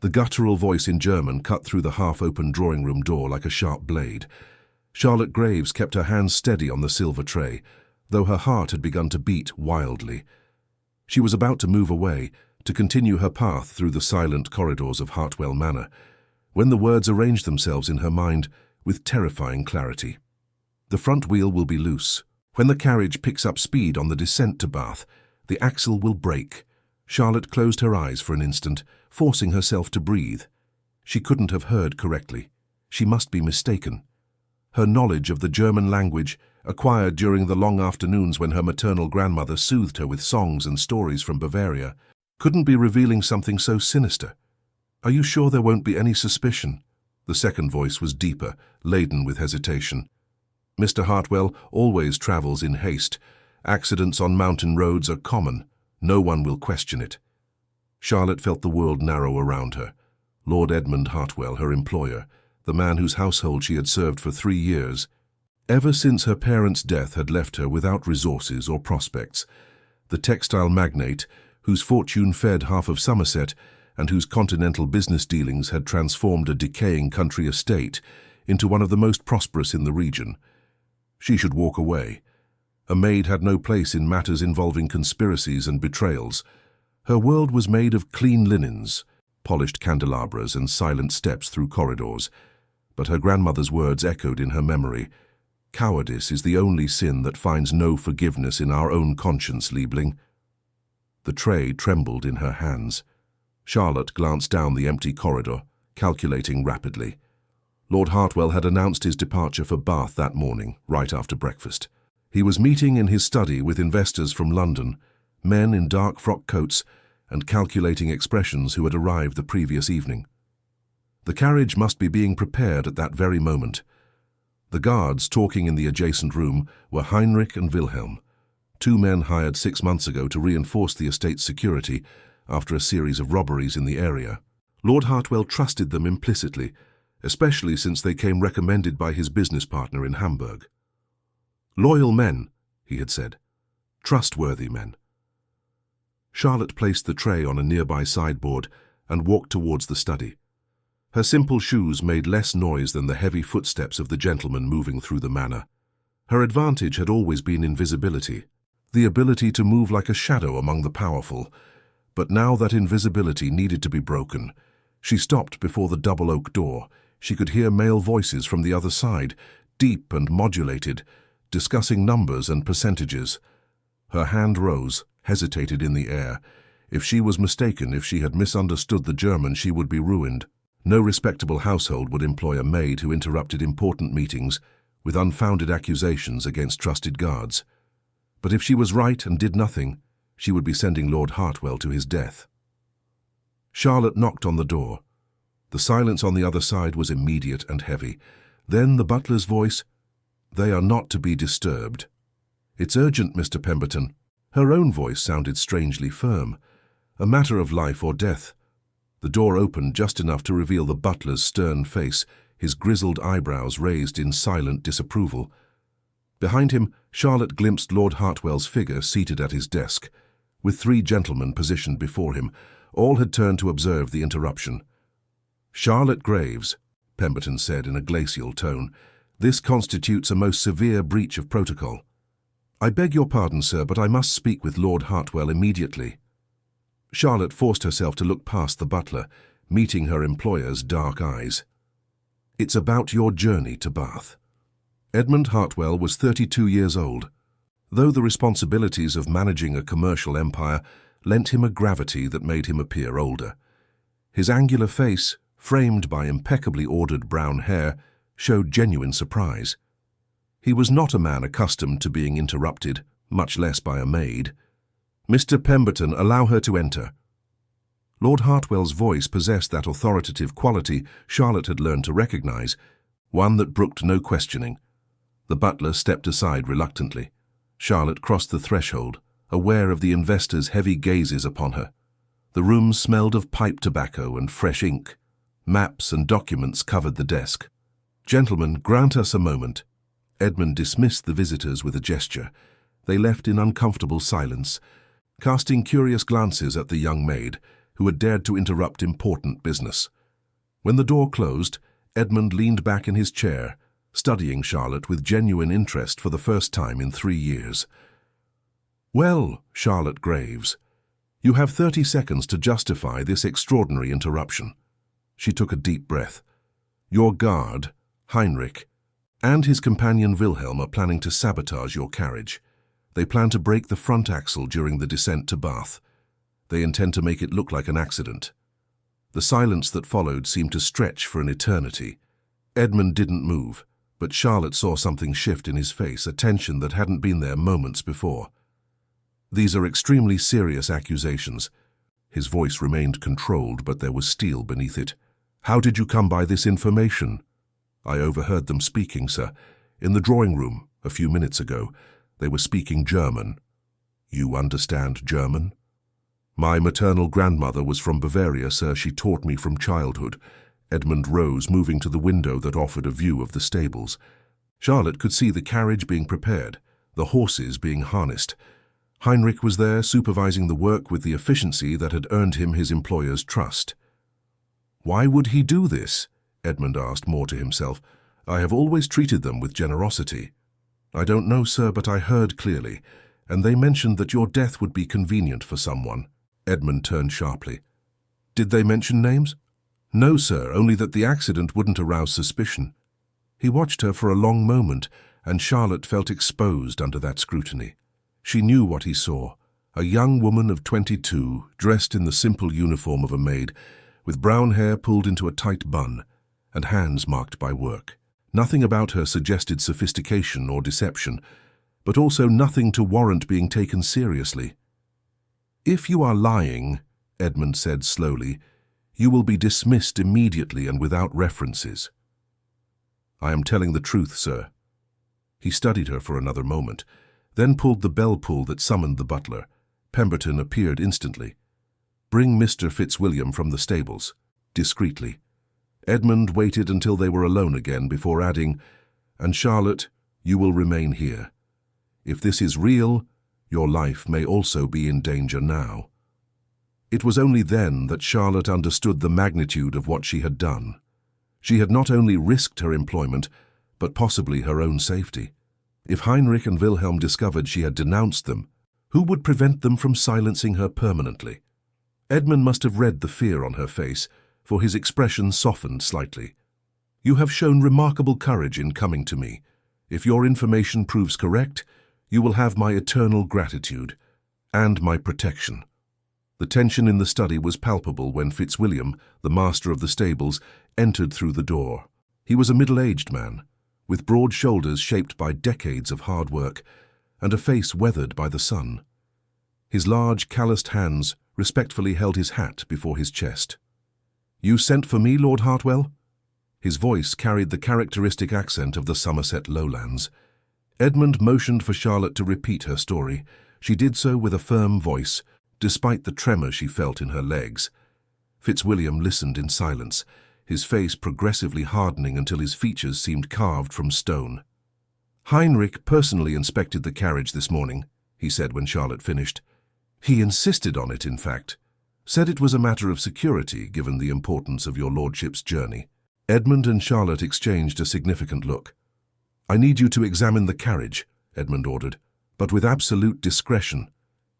The guttural voice in German cut through the half-open drawing-room door like a sharp blade. Charlotte Graves kept her hands steady on the silver tray, though her heart had begun to beat wildly. She was about to move away, to continue her path through the silent corridors of Hartwell Manor, when the words arranged themselves in her mind with terrifying clarity. The front wheel will be loose. When the carriage picks up speed on the descent to Bath, the axle will break. Charlotte closed her eyes for an instant, forcing herself to breathe. She couldn't have heard correctly. She must be mistaken. Her knowledge of the German language, acquired during the long afternoons when her maternal grandmother soothed her with songs and stories from Bavaria, couldn't be revealing something so sinister. "Are you sure there won't be any suspicion?" The second voice was deeper, laden with hesitation. "Mr. Hartwell always travels in haste. Accidents on mountain roads are common. No one will question it." Charlotte felt the world narrow around her. Lord Edmund Hartwell, her employer, the man whose household she had served for 3 years. Ever since her parents' death had left her without resources or prospects. The textile magnate, whose fortune fed half of Somerset and whose continental business dealings had transformed a decaying country estate into one of the most prosperous in the region. She should walk away. A maid had no place in matters involving conspiracies and betrayals. Her world was made of clean linens, polished candelabras and silent steps through corridors. But her grandmother's words echoed in her memory. "Cowardice is the only sin that finds no forgiveness in our own conscience, Liebling." The tray trembled in her hands. Charlotte glanced down the empty corridor, calculating rapidly. Lord Hartwell had announced his departure for Bath that morning, right after breakfast. He was meeting in his study with investors from London, men in dark frock coats and calculating expressions who had arrived the previous evening. The carriage must be being prepared at that very moment. The guards talking in the adjacent room were Heinrich and Wilhelm, 2 men hired 6 months ago to reinforce the estate's security after a series of robberies in the area. Lord Hartwell trusted them implicitly, especially since they came recommended by his business partner in Hamburg. "Loyal men," he had said. "Trustworthy men." Charlotte placed the tray on a nearby sideboard and walked towards the study. Her simple shoes made less noise than the heavy footsteps of the gentleman moving through the manor. Her advantage had always been invisibility, the ability to move like a shadow among the powerful. But now that invisibility needed to be broken. She stopped before the double oak door. She could hear male voices from the other side, deep and modulated, discussing numbers and percentages. Her hand rose, hesitated in the air. If she was mistaken, if she had misunderstood the German, she would be ruined. No respectable household would employ a maid who interrupted important meetings with unfounded accusations against trusted guards. But if she was right and did nothing, she would be sending Lord Hartwell to his death. Charlotte knocked on the door. The silence on the other side was immediate and heavy. Then the butler's voice, "They are not to be disturbed." "It's urgent, Mr. Pemberton." Her own voice sounded strangely firm. A matter of life or death. The door opened just enough to reveal the butler's stern face, his grizzled eyebrows raised in silent disapproval. Behind him, Charlotte glimpsed Lord Hartwell's figure seated at his desk, with 3 gentlemen positioned before him. All had turned to observe the interruption. "Charlotte Graves," Pemberton said in a glacial tone, "this constitutes a most severe breach of protocol." "I beg your pardon, sir, but I must speak with Lord Hartwell immediately." Charlotte forced herself to look past the butler, meeting her employer's dark eyes. "It's about your journey to Bath." Edmund Hartwell was 32 years old, though the responsibilities of managing a commercial empire lent him a gravity that made him appear older. His angular face, framed by impeccably ordered brown hair, showed genuine surprise. He was not a man accustomed to being interrupted, much less by a maid. "Mr. Pemberton, allow her to enter." Lord Hartwell's voice possessed that authoritative quality Charlotte had learned to recognize, one that brooked no questioning. The butler stepped aside reluctantly. Charlotte crossed the threshold, aware of the investors' heavy gazes upon her. The room smelled of pipe tobacco and fresh ink. Maps and documents covered the desk. "Gentlemen, grant us a moment." Edmund dismissed the visitors with a gesture. They left in uncomfortable silence, casting curious glances at the young maid, who had dared to interrupt important business. When the door closed, Edmund leaned back in his chair, studying Charlotte with genuine interest for the first time in 3 years. "Well, Charlotte Graves, you have 30 seconds to justify this extraordinary interruption." She took a deep breath. "Your guard, Heinrich, and his companion Wilhelm are planning to sabotage your carriage. They plan to break the front axle during the descent to Bath. They intend to make it look like an accident." The silence that followed seemed to stretch for an eternity. Edmund didn't move, but Charlotte saw something shift in his face, a tension that hadn't been there moments before. "These are extremely serious accusations." His voice remained controlled, but there was steel beneath it. "How did you come by this information?" "I overheard them speaking, sir. In the drawing room, a few minutes ago. They were speaking German." "You understand German?" "My maternal grandmother was from Bavaria, sir. She taught me from childhood." Edmund rose, moving to the window that offered a view of the stables. Charlotte could see the carriage being prepared, the horses being harnessed. Heinrich was there, supervising the work with the efficiency that had earned him his employer's trust. "Why would he do this?" Edmund asked, more to himself. "I have always treated them with generosity." "I don't know, sir, but I heard clearly, and they mentioned that your death would be convenient for someone." Edmund turned sharply. "Did they mention names?" "No, sir, only that the accident wouldn't arouse suspicion." He watched her for a long moment, and Charlotte felt exposed under that scrutiny. She knew what he saw, a young woman of 22, dressed in the simple uniform of a maid, with brown hair pulled into a tight bun, and hands marked by work. Nothing about her suggested sophistication or deception, but also nothing to warrant being taken seriously. "If you are lying," Edmund said slowly, "you will be dismissed immediately and without references." "I am telling the truth, sir." He studied her for another moment, then pulled the bell pull that summoned the butler. Pemberton appeared instantly. "Bring Mr. Fitzwilliam from the stables," discreetly. Edmund waited until they were alone again before adding, "And Charlotte, you will remain here. If this is real, your life may also be in danger now." It was only then that Charlotte understood the magnitude of what she had done. She had not only risked her employment, but possibly her own safety. If Heinrich and Wilhelm discovered she had denounced them, who would prevent them from silencing her permanently? Edmund must have read the fear on her face, for his expression softened slightly. "You have shown remarkable courage in coming to me. If your information proves correct, you will have my eternal gratitude and my protection." The tension in the study was palpable when Fitzwilliam, the master of the stables, entered through the door. He was a middle-aged man, with broad shoulders shaped by decades of hard work, and a face weathered by the sun. His large, calloused hands respectfully held his hat before his chest. "You sent for me, Lord Hartwell?" His voice carried the characteristic accent of the Somerset lowlands. Edmund motioned for Charlotte to repeat her story. She did so with a firm voice, despite the tremor she felt in her legs. Fitzwilliam listened in silence, his face progressively hardening until his features seemed carved from stone. "Heinrich personally inspected the carriage this morning," he said when Charlotte finished. "He insisted on it, in fact. Said it was a matter of security, given the importance of your lordship's journey." Edmund and Charlotte exchanged a significant look. "I need you to examine the carriage," Edmund ordered, "but with absolute discretion.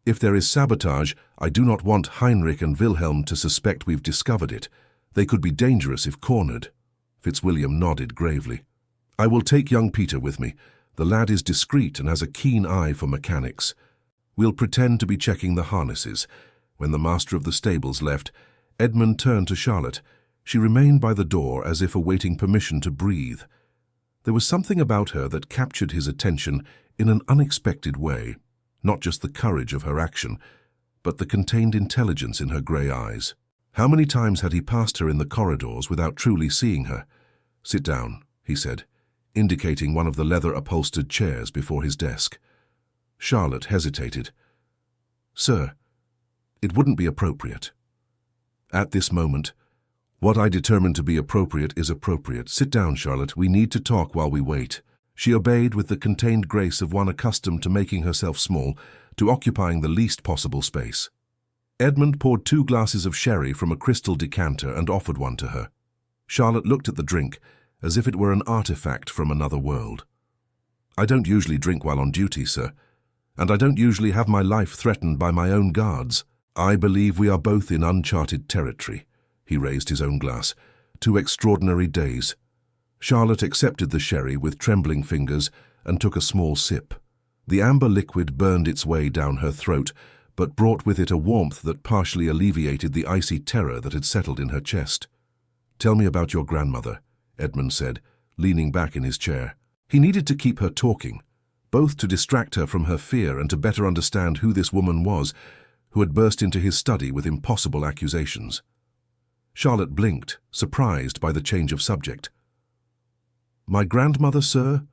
If there is sabotage, I do not want Heinrich and Wilhelm to suspect we've discovered it. They could be dangerous if cornered." Fitzwilliam nodded gravely. "I will take young Peter with me. The lad is discreet and has a keen eye for mechanics. We'll pretend to be checking the harnesses." When the master of the stables left, Edmund turned to Charlotte. She remained by the door as if awaiting permission to breathe. There was something about her that captured his attention in an unexpected way. Not just the courage of her action, but the contained intelligence in her grey eyes. How many times had he passed her in the corridors without truly seeing her? "Sit down," he said, indicating one of the leather-upholstered chairs before his desk. Charlotte hesitated. "Sir, it wouldn't be appropriate." "At this moment, what I determine to be appropriate is appropriate. Sit down, Charlotte. We need to talk while we wait." She obeyed with the contained grace of one accustomed to making herself small, to occupying the least possible space. Edmund poured 2 glasses of sherry from a crystal decanter and offered one to her. Charlotte looked at the drink as if it were an artifact from another world. "I don't usually drink while on duty, sir, and I don't usually have my life threatened by my own guards. I believe we are both in uncharted territory." He raised his own glass. "2 extraordinary days." Charlotte accepted the sherry with trembling fingers and took a small sip. The amber liquid burned its way down her throat, but brought with it a warmth that partially alleviated the icy terror that had settled in her chest. "Tell me about your grandmother," Edmund said, leaning back in his chair. He needed to keep her talking, both to distract her from her fear and to better understand who this woman was who had burst into his study with impossible accusations. Charlotte blinked, surprised by the change of subject. "My grandmother, sir?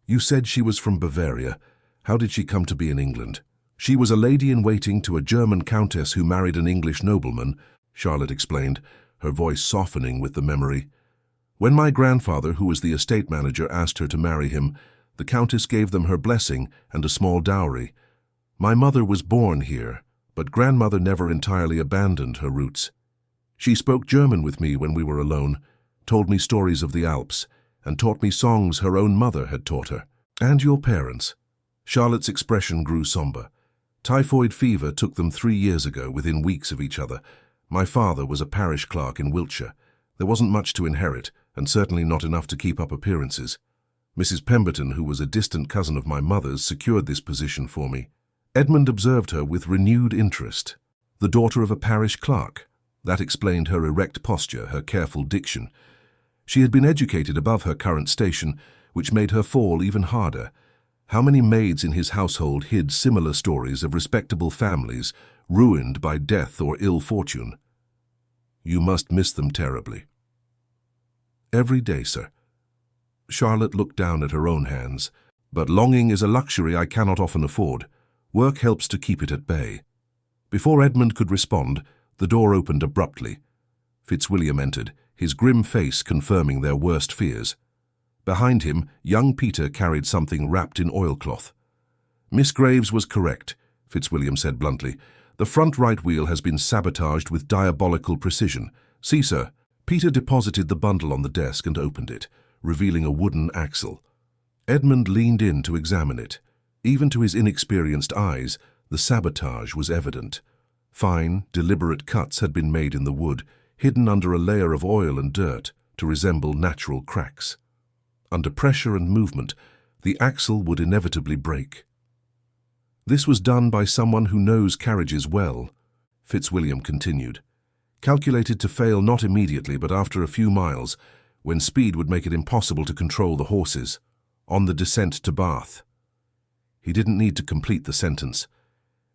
You said she was from Bavaria. How did she come to be in England?" "She was a lady-in-waiting to a German countess who married an English nobleman," Charlotte explained, her voice softening with the memory. "When my grandfather, who was the estate manager, asked her to marry him, the countess gave them her blessing and a small dowry. My mother was born here, but grandmother never entirely abandoned her roots. She spoke German with me when we were alone, told me stories of the Alps, and taught me songs her own mother had taught her." "And your parents?" Charlotte's expression grew somber. "Typhoid fever took them 3 years ago, within weeks of each other. My father was a parish clerk in Wiltshire. There wasn't much to inherit, and certainly not enough to keep up appearances. Mrs. Pemberton, who was a distant cousin of my mother's, secured this position for me." Edmund observed her with renewed interest. The daughter of a parish clerk. That explained her erect posture, her careful diction. She had been educated above her current station, which made her fall even harder. How many maids in his household hid similar stories of respectable families ruined by death or ill fortune? "You must miss them terribly." "Every day, sir." Charlotte looked down at her own hands. "But longing is a luxury I cannot often afford. Work helps to keep it at bay." Before Edmund could respond, the door opened abruptly. Fitzwilliam entered, his grim face confirming their worst fears. Behind him, young Peter carried something wrapped in oilcloth. "Miss Graves was correct," Fitzwilliam said bluntly. "The front right wheel has been sabotaged with diabolical precision. See, sir." Peter deposited the bundle on the desk and opened it, revealing a wooden axle. Edmund leaned in to examine it. Even to his inexperienced eyes, the sabotage was evident. Fine, deliberate cuts had been made in the wood, hidden under a layer of oil and dirt to resemble natural cracks. Under pressure and movement, the axle would inevitably break. "This was done by someone who knows carriages well," Fitzwilliam continued. "Calculated to fail not immediately but after a few miles, when speed would make it impossible to control the horses, on the descent to Bath." He didn't need to complete the sentence.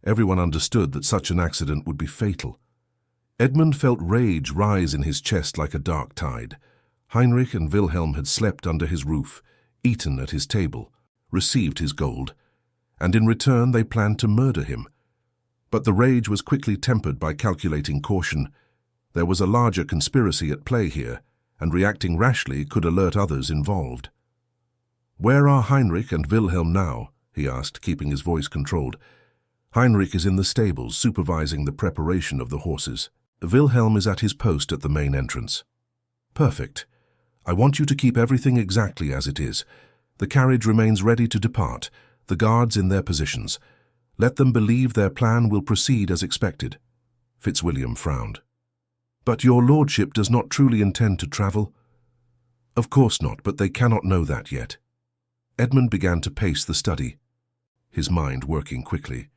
Everyone understood that such an accident would be fatal. Edmund felt rage rise in his chest like a dark tide. Heinrich and Wilhelm had slept under his roof, eaten at his table, received his gold, and in return they planned to murder him. But the rage was quickly tempered by calculating caution. There was a larger conspiracy at play here, and reacting rashly could alert others involved. "Where are Heinrich and Wilhelm now?" he asked, keeping his voice controlled. "Heinrich is in the stables, supervising the preparation of the horses. Wilhelm is at his post at the main entrance." "Perfect. I want you to keep everything exactly as it is. The carriage remains ready to depart, the guards in their positions. Let them believe their plan will proceed as expected." Fitzwilliam frowned. "But your lordship does not truly intend to travel?" "Of course not, but they cannot know that yet." Edmund began to pace the study, his mind working quickly.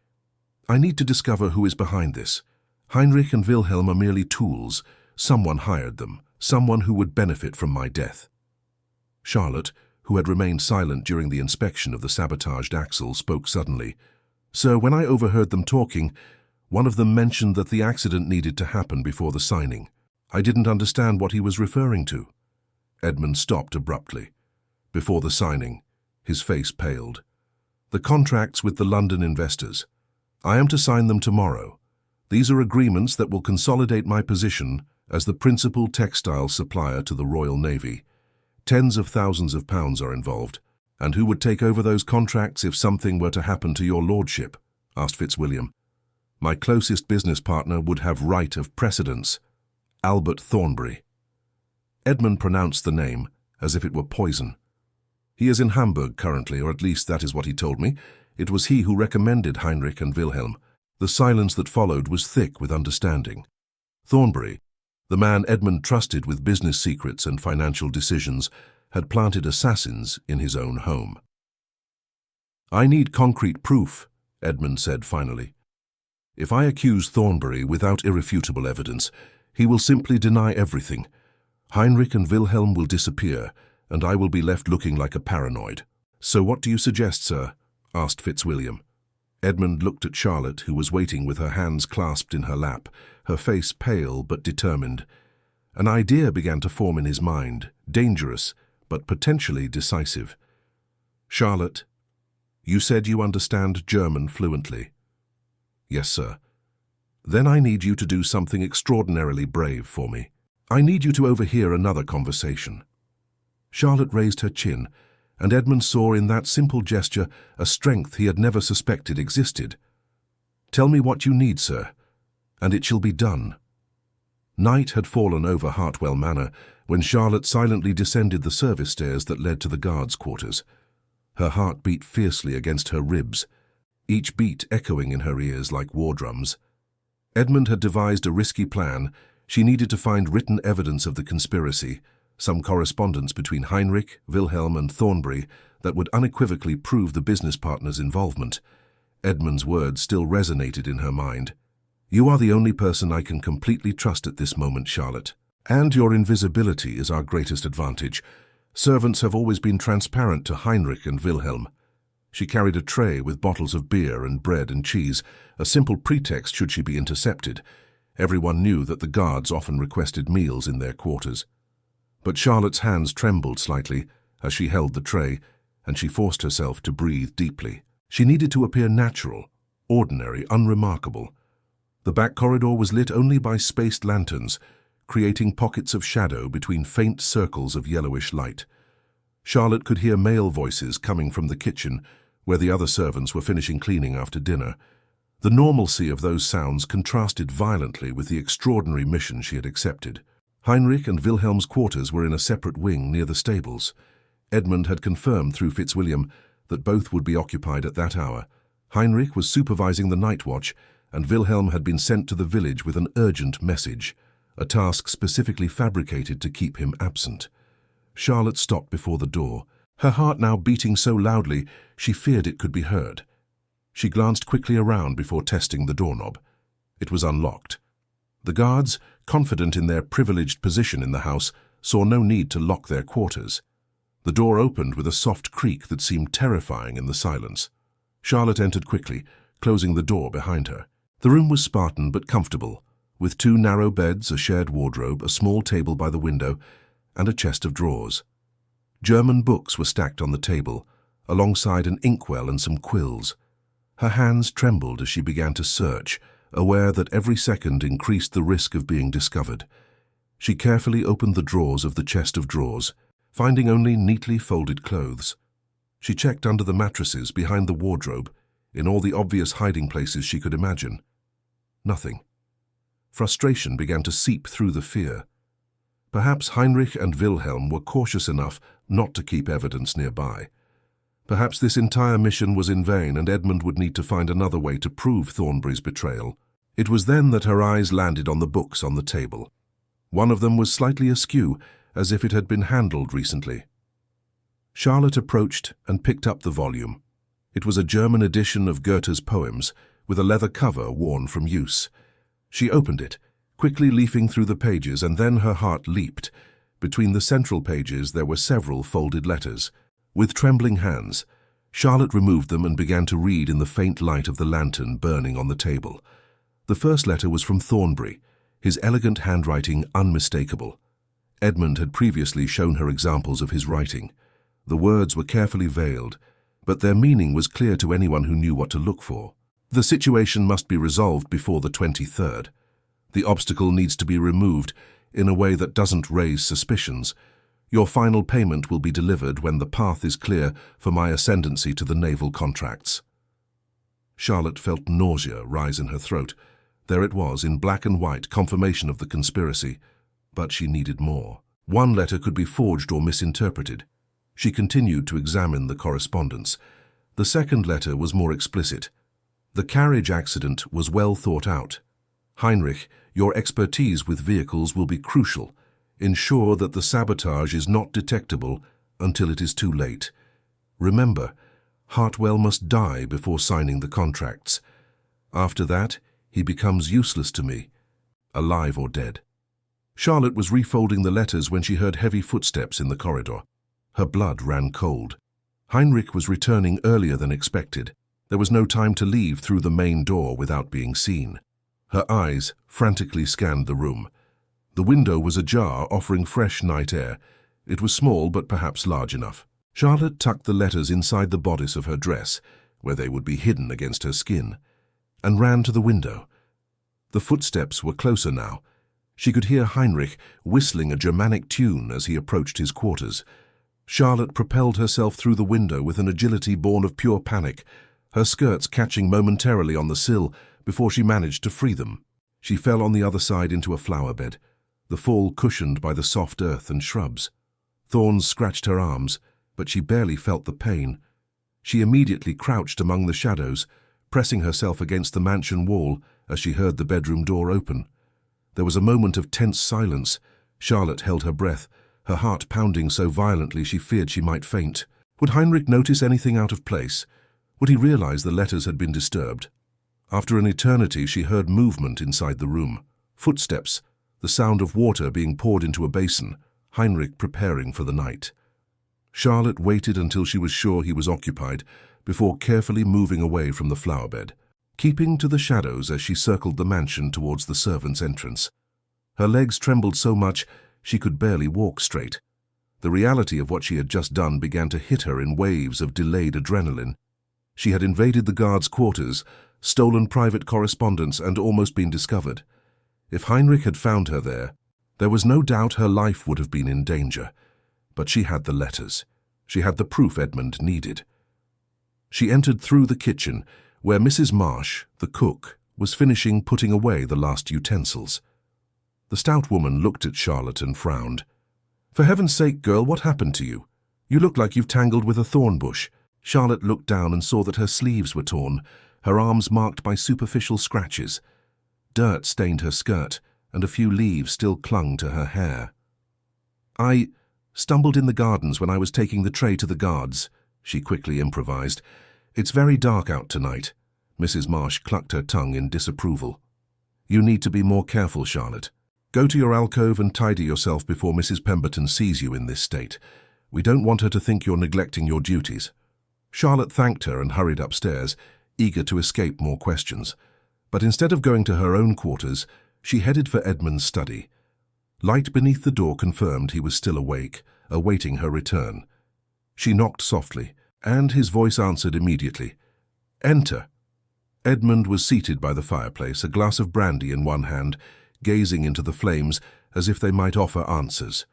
"I need to discover who is behind this. Heinrich and Wilhelm are merely tools. Someone hired them, someone who would benefit from my death." Charlotte, who had remained silent during the inspection of the sabotaged axle, spoke suddenly. "Sir, when I overheard them talking, one of them mentioned that the accident needed to happen before the signing. I didn't understand what he was referring to." Edmund stopped abruptly. "Before the signing." His face paled. "The contracts with the London investors. I am to sign them tomorrow. These are agreements that will consolidate my position as the principal textile supplier to the Royal Navy. Tens of thousands of pounds are involved. And who would take over those contracts if something were to happen to your lordship?" asked Fitzwilliam. My closest business partner would have right of precedence. Albert Thornbury. Edmund pronounced the name as if it were poison. He is in Hamburg currently, or at least that is what he told me. It was he who recommended Heinrich and Wilhelm. The silence that followed was thick with understanding. Thornbury, the man Edmund trusted with business secrets and financial decisions, had planted assassins in his own home. "I need concrete proof," Edmund said finally. "If I accuse Thornbury without irrefutable evidence, he will simply deny everything. Heinrich and Wilhelm will disappear, and I will be left looking like a paranoid." "So what do you suggest, sir?" asked Fitzwilliam. Edmund looked at Charlotte, who was waiting with her hands clasped in her lap, her face pale but determined. An idea began to form in his mind, dangerous but potentially decisive. "Charlotte, you said you understand German fluently." "Yes, sir." "Then I need you to do something extraordinarily brave for me. I need you to overhear another conversation." Charlotte raised her chin, and Edmund saw in that simple gesture a strength he had never suspected existed. "Tell me what you need, sir, and it shall be done." Night had fallen over Hartwell Manor when Charlotte silently descended the service stairs that led to the guards' quarters. Her heart beat fiercely against her ribs, each beat echoing in her ears like war drums. Edmund had devised a risky plan. She needed to find written evidence of the conspiracy, some correspondence between Heinrich, Wilhelm, and Thornbury that would unequivocally prove the business partners' involvement. Edmund's words still resonated in her mind. "You are the only person I can completely trust at this moment, Charlotte. And your invisibility is our greatest advantage. Servants have always been transparent to Heinrich and Wilhelm." She carried a tray with bottles of beer and bread and cheese, a simple pretext should she be intercepted. Everyone knew that the guards often requested meals in their quarters. But Charlotte's hands trembled slightly as she held the tray, and she forced herself to breathe deeply. She needed to appear natural, ordinary, unremarkable. The back corridor was lit only by spaced lanterns, creating pockets of shadow between faint circles of yellowish light. Charlotte could hear male voices coming from the kitchen, where the other servants were finishing cleaning after dinner. The normalcy of those sounds contrasted violently with the extraordinary mission she had accepted. Heinrich and Wilhelm's quarters were in a separate wing near the stables. Edmund had confirmed through Fitzwilliam that both would be occupied at that hour. Heinrich was supervising the night watch, and Wilhelm had been sent to the village with an urgent message, a task specifically fabricated to keep him absent. Charlotte stopped before the door, her heart now beating so loudly she feared it could be heard. She glanced quickly around before testing the doorknob. It was unlocked. The guards, confident in their privileged position in the house, saw no need to lock their quarters. The door opened with a soft creak that seemed terrifying in the silence. Charlotte entered quickly, closing the door behind her. The room was Spartan but comfortable, with 2 narrow beds, a shared wardrobe, a small table by the window, and a chest of drawers. German books were stacked on the table, alongside an inkwell and some quills. Her hands trembled as she began to search, aware that every second increased the risk of being discovered. She carefully opened the drawers of the chest of drawers, finding only neatly folded clothes. She checked under the mattresses, behind the wardrobe, in all the obvious hiding places she could imagine. Nothing. Frustration began to seep through the fear. Perhaps Heinrich and Wilhelm were cautious enough not to keep evidence nearby. Perhaps this entire mission was in vain and Edmund would need to find another way to prove Thornbury's betrayal. It was then that her eyes landed on the books on the table. One of them was slightly askew, as if it had been handled recently. Charlotte approached and picked up the volume. It was a German edition of Goethe's poems, with a leather cover worn from use. She opened it, quickly leafing through the pages, and then her heart leaped. Between the central pages there were several folded letters. With trembling hands, Charlotte removed them and began to read in the faint light of the lantern burning on the table. The first letter was from Thornbury, his elegant handwriting unmistakable. Edmund had previously shown her examples of his writing. The words were carefully veiled, but their meaning was clear to anyone who knew what to look for. The situation must be resolved before the 23rd. The obstacle needs to be removed in a way that doesn't raise suspicions. Your final payment will be delivered when the path is clear for my ascendancy to the naval contracts. Charlotte felt nausea rise in her throat. There it was, in black and white, confirmation of the conspiracy. But she needed more. One letter could be forged or misinterpreted. She continued to examine the correspondence. The second letter was more explicit. The carriage accident was well thought out. Heinrich, your expertise with vehicles will be crucial. Ensure that the sabotage is not detectable until it is too late. Remember, Hartwell must die before signing the contracts. After that, he becomes useless to me, alive or dead. Charlotte was refolding the letters when she heard heavy footsteps in the corridor. Her blood ran cold. Heinrich was returning earlier than expected. There was no time to leave through the main door without being seen. Her eyes frantically scanned the room. The window was ajar, offering fresh night air. It was small, but perhaps large enough. Charlotte tucked the letters inside the bodice of her dress, where they would be hidden against her skin, and ran to the window. The footsteps were closer now. She could hear Heinrich whistling a Germanic tune as he approached his quarters. Charlotte propelled herself through the window with an agility born of pure panic, her skirts catching momentarily on the sill before she managed to free them. She fell on the other side into a flower bed, the fall cushioned by the soft earth and shrubs. Thorns scratched her arms, but she barely felt the pain. She immediately crouched among the shadows, pressing herself against the mansion wall as she heard the bedroom door open. There was a moment of tense silence. Charlotte held her breath, her heart pounding so violently she feared she might faint. Would Heinrich notice anything out of place? Would he realize the letters had been disturbed? After an eternity, she heard movement inside the room. Footsteps, the sound of water being poured into a basin, Heinrich preparing for the night. Charlotte waited until she was sure he was occupied before carefully moving away from the flower bed, keeping to the shadows as she circled the mansion towards the servants' entrance. Her legs trembled so much she could barely walk straight. The reality of what she had just done began to hit her in waves of delayed adrenaline. She had invaded the guards' quarters, stolen private correspondence, and almost been discovered. If Heinrich had found her there was no doubt her life would have been in danger. But she had the letters. She had the proof Edmund needed. She entered through the kitchen, where Mrs. Marsh, the cook, was finishing putting away the last utensils. The stout woman looked at Charlotte and frowned. "For heaven's sake, girl, what happened to you? You look like you've tangled with a thorn bush." Charlotte looked down and saw that her sleeves were torn, her arms marked by superficial scratches. Dirt stained her skirt, and a few leaves still clung to her hair. "I stumbled in the gardens when I was taking the tray to the guards," she quickly improvised. "It's very dark out tonight." Mrs. Marsh clucked her tongue in disapproval. "You need to be more careful, Charlotte. Go to your alcove and tidy yourself before Mrs. Pemberton sees you in this state. We don't want her to think you're neglecting your duties." Charlotte thanked her and hurried upstairs, eager to escape more questions. But instead of going to her own quarters, she headed for Edmund's study. Light beneath the door confirmed he was still awake, awaiting her return. She knocked softly, and his voice answered immediately. "Enter." Edmund was seated by the fireplace, a glass of brandy in one hand, gazing into the flames as if they might offer answers.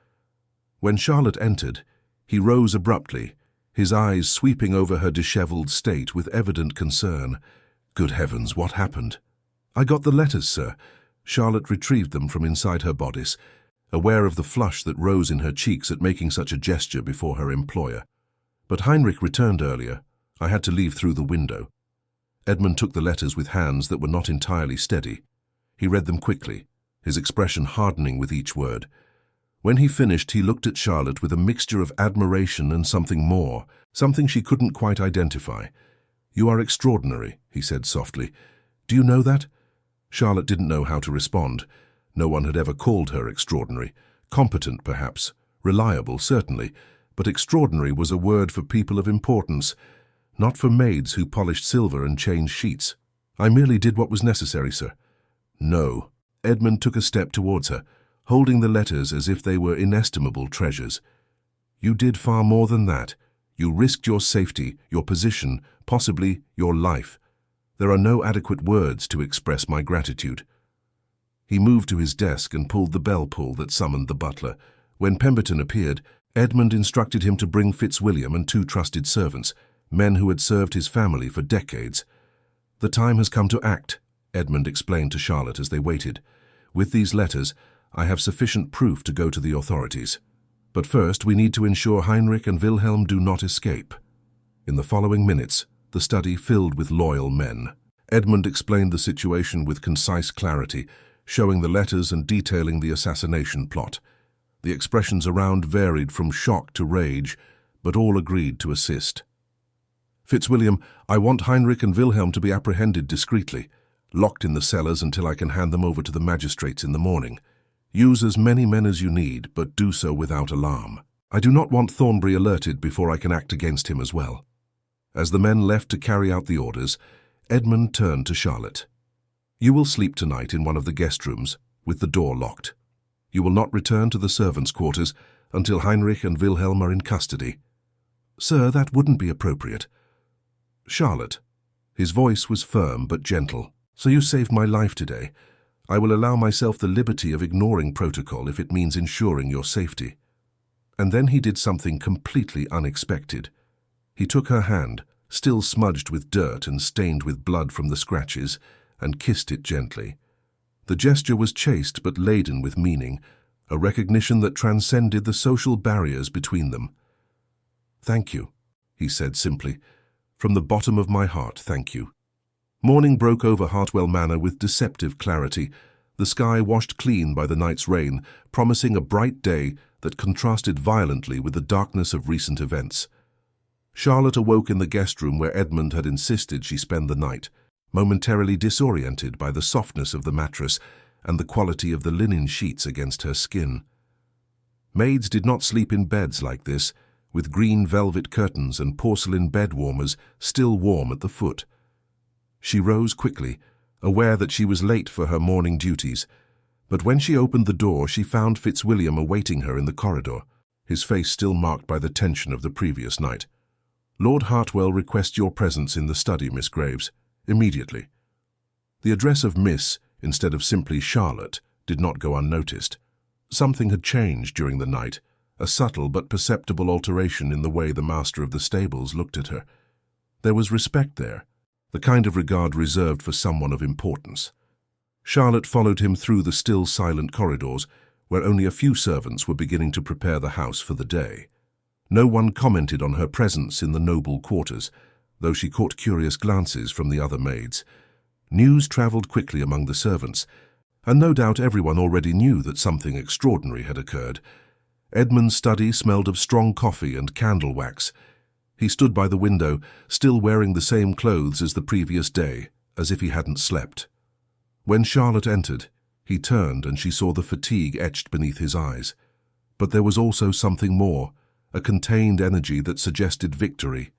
When Charlotte entered, he rose abruptly, his eyes sweeping over her disheveled state with evident concern. "Good heavens, what happened?" "I got the letters, sir." Charlotte retrieved them from inside her bodice, aware of the flush that rose in her cheeks at making such a gesture before her employer. "But Heinrich returned earlier. I had to leave through the window." Edmund took the letters with hands that were not entirely steady. He read them quickly, his expression hardening with each word. When he finished, he looked at Charlotte with a mixture of admiration and something more, something she couldn't quite identify. "You are extraordinary," he said softly. "Do you know that?" Charlotte didn't know how to respond. No one had ever called her extraordinary. Competent, perhaps. Reliable, certainly. But extraordinary was a word for people of importance, not for maids who polished silver and changed sheets. "I merely did what was necessary, sir." "No." Edmund took a step towards her, holding the letters as if they were inestimable treasures. "You did far more than that. You risked your safety, your position, possibly your life. There are no adequate words to express my gratitude." He moved to his desk and pulled the bell pull that summoned the butler. When Pemberton appeared, Edmund instructed him to bring Fitzwilliam and 2 trusted servants, men who had served his family for decades. "The time has come to act," Edmund explained to Charlotte as they waited. "With these letters, I have sufficient proof to go to the authorities. But first, we need to ensure Heinrich and Wilhelm do not escape." In the following minutes, the study filled with loyal men. Edmund explained the situation with concise clarity, showing the letters and detailing the assassination plot. The expressions around varied from shock to rage, but all agreed to assist. "Fitzwilliam, I want Heinrich and Wilhelm to be apprehended discreetly, locked in the cellars until I can hand them over to the magistrates in the morning. Use as many men as you need, but do so without alarm. I do not want Thornbury alerted before I can act against him as well." As the men left to carry out the orders, Edmund turned to Charlotte. "You will sleep tonight in one of the guest rooms, with the door locked. You will not return to the servants' quarters until Heinrich and Wilhelm are in custody." "Sir, that wouldn't be appropriate." "Charlotte." His voice was firm but gentle. "So you saved my life today. I will allow myself the liberty of ignoring protocol if it means ensuring your safety." And then he did something completely unexpected. He took her hand, still smudged with dirt and stained with blood from the scratches, and kissed it gently. The gesture was chaste but laden with meaning, a recognition that transcended the social barriers between them. "Thank you," he said simply. "From the bottom of my heart, thank you." Morning broke over Hartwell Manor with deceptive clarity, the sky washed clean by the night's rain, promising a bright day that contrasted violently with the darkness of recent events. Charlotte awoke in the guest room where Edmund had insisted she spend the night, momentarily disoriented by the softness of the mattress and the quality of the linen sheets against her skin. Maids did not sleep in beds like this, with green velvet curtains and porcelain bed warmers still warm at the foot. She rose quickly, aware that she was late for her morning duties, but when she opened the door she found Fitzwilliam awaiting her in the corridor, his face still marked by the tension of the previous night. "Lord Hartwell requests your presence in the study, Miss Graves, immediately." The address of Miss, instead of simply Charlotte, did not go unnoticed. Something had changed during the night, a subtle but perceptible alteration in the way the master of the stables looked at her. There was respect there, the kind of regard reserved for someone of importance. Charlotte followed him through the still silent corridors, where only a few servants were beginning to prepare the house for the day. No one commented on her presence in the noble quarters, though she caught curious glances from the other maids. News travelled quickly among the servants, and no doubt everyone already knew that something extraordinary had occurred. Edmund's study smelled of strong coffee and candle wax. He stood by the window, still wearing the same clothes as the previous day, as if he hadn't slept. When Charlotte entered, he turned and she saw the fatigue etched beneath his eyes. But there was also something more, a contained energy that suggested victory.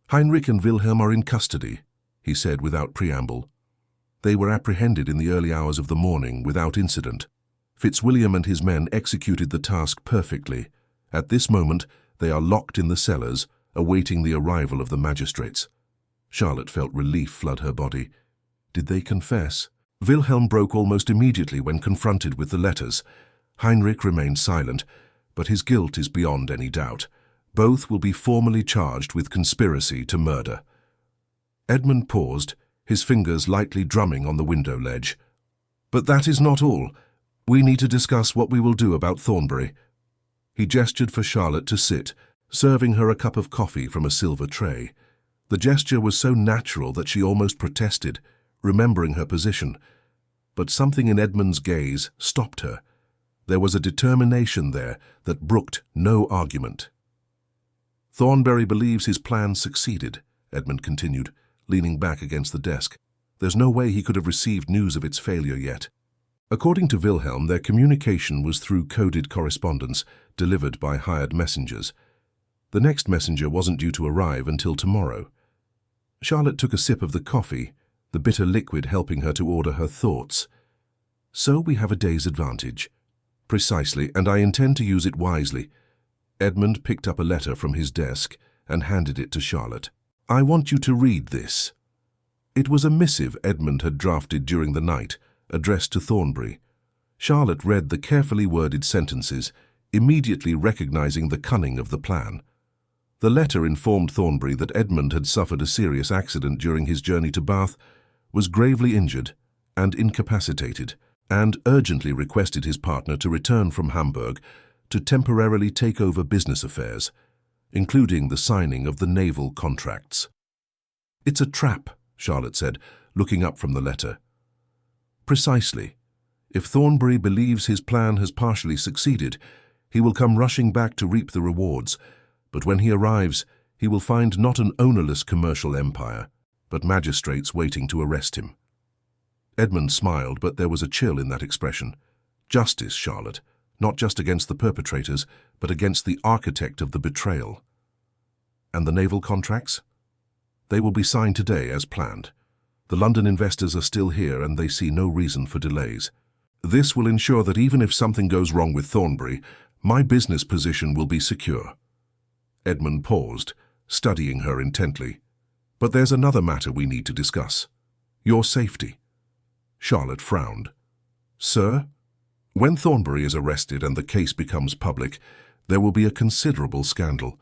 "Heinrich and Wilhelm are in custody," he said without preamble. "They were apprehended in the early hours of the morning without incident. Fitzwilliam and his men executed the task perfectly. At this moment, they are locked in the cellars, awaiting the arrival of the magistrates." Charlotte felt relief flood her body. Did they confess? Wilhelm broke almost immediately when confronted with the letters. Heinrich remained silent, but his guilt is beyond any doubt. Both will be formally charged with conspiracy to murder. Edmund paused, his fingers lightly drumming on the window ledge. "But that is not all. We need to discuss what we will do about Thornbury." He gestured for Charlotte to sit, serving her a cup of coffee from a silver tray. The gesture was so natural that she almost protested, remembering her position. But something in Edmund's gaze stopped her. There was a determination there that brooked no argument. "Thornbury believes his plan succeeded," Edmund continued, leaning back against the desk. "There's no way he could have received news of its failure yet." According to Wilhelm, their communication was through coded correspondence delivered by hired messengers. The next messenger wasn't due to arrive until tomorrow. Charlotte took a sip of the coffee, the bitter liquid helping her to order her thoughts. "So we have a day's advantage." "Precisely, and I intend to use it wisely." Edmund picked up a letter from his desk and handed it to Charlotte. "I want you to read this." It was a missive Edmund had drafted during the night, addressed to Thornbury. Charlotte read the carefully worded sentences, immediately recognizing the cunning of the plan. The letter informed Thornbury that Edmund had suffered a serious accident during his journey to Bath was gravely injured and incapacitated, and urgently requested his partner to return from Hamburg to temporarily take over business affairs, including the signing of the naval contracts. "It's a trap," Charlotte said, looking up from the letter. "Precisely. If Thornbury believes his plan has partially succeeded, he will come rushing back to reap the rewards, but when he arrives, he will find not an ownerless commercial empire, but magistrates waiting to arrest him." Edmund smiled, but there was a chill in that expression. Justice, Charlotte, not just against the perpetrators, but against the architect of the betrayal. "And the naval contracts?" "They will be signed today as planned. The London investors are still here and they see no reason for delays. This will ensure that even if something goes wrong with Thornbury, my business position will be secure." Edmund paused, studying her intently. "But there's another matter we need to discuss. Your safety." Charlotte frowned. "Sir? When Thornbury is arrested and the case becomes public, there will be a considerable scandal.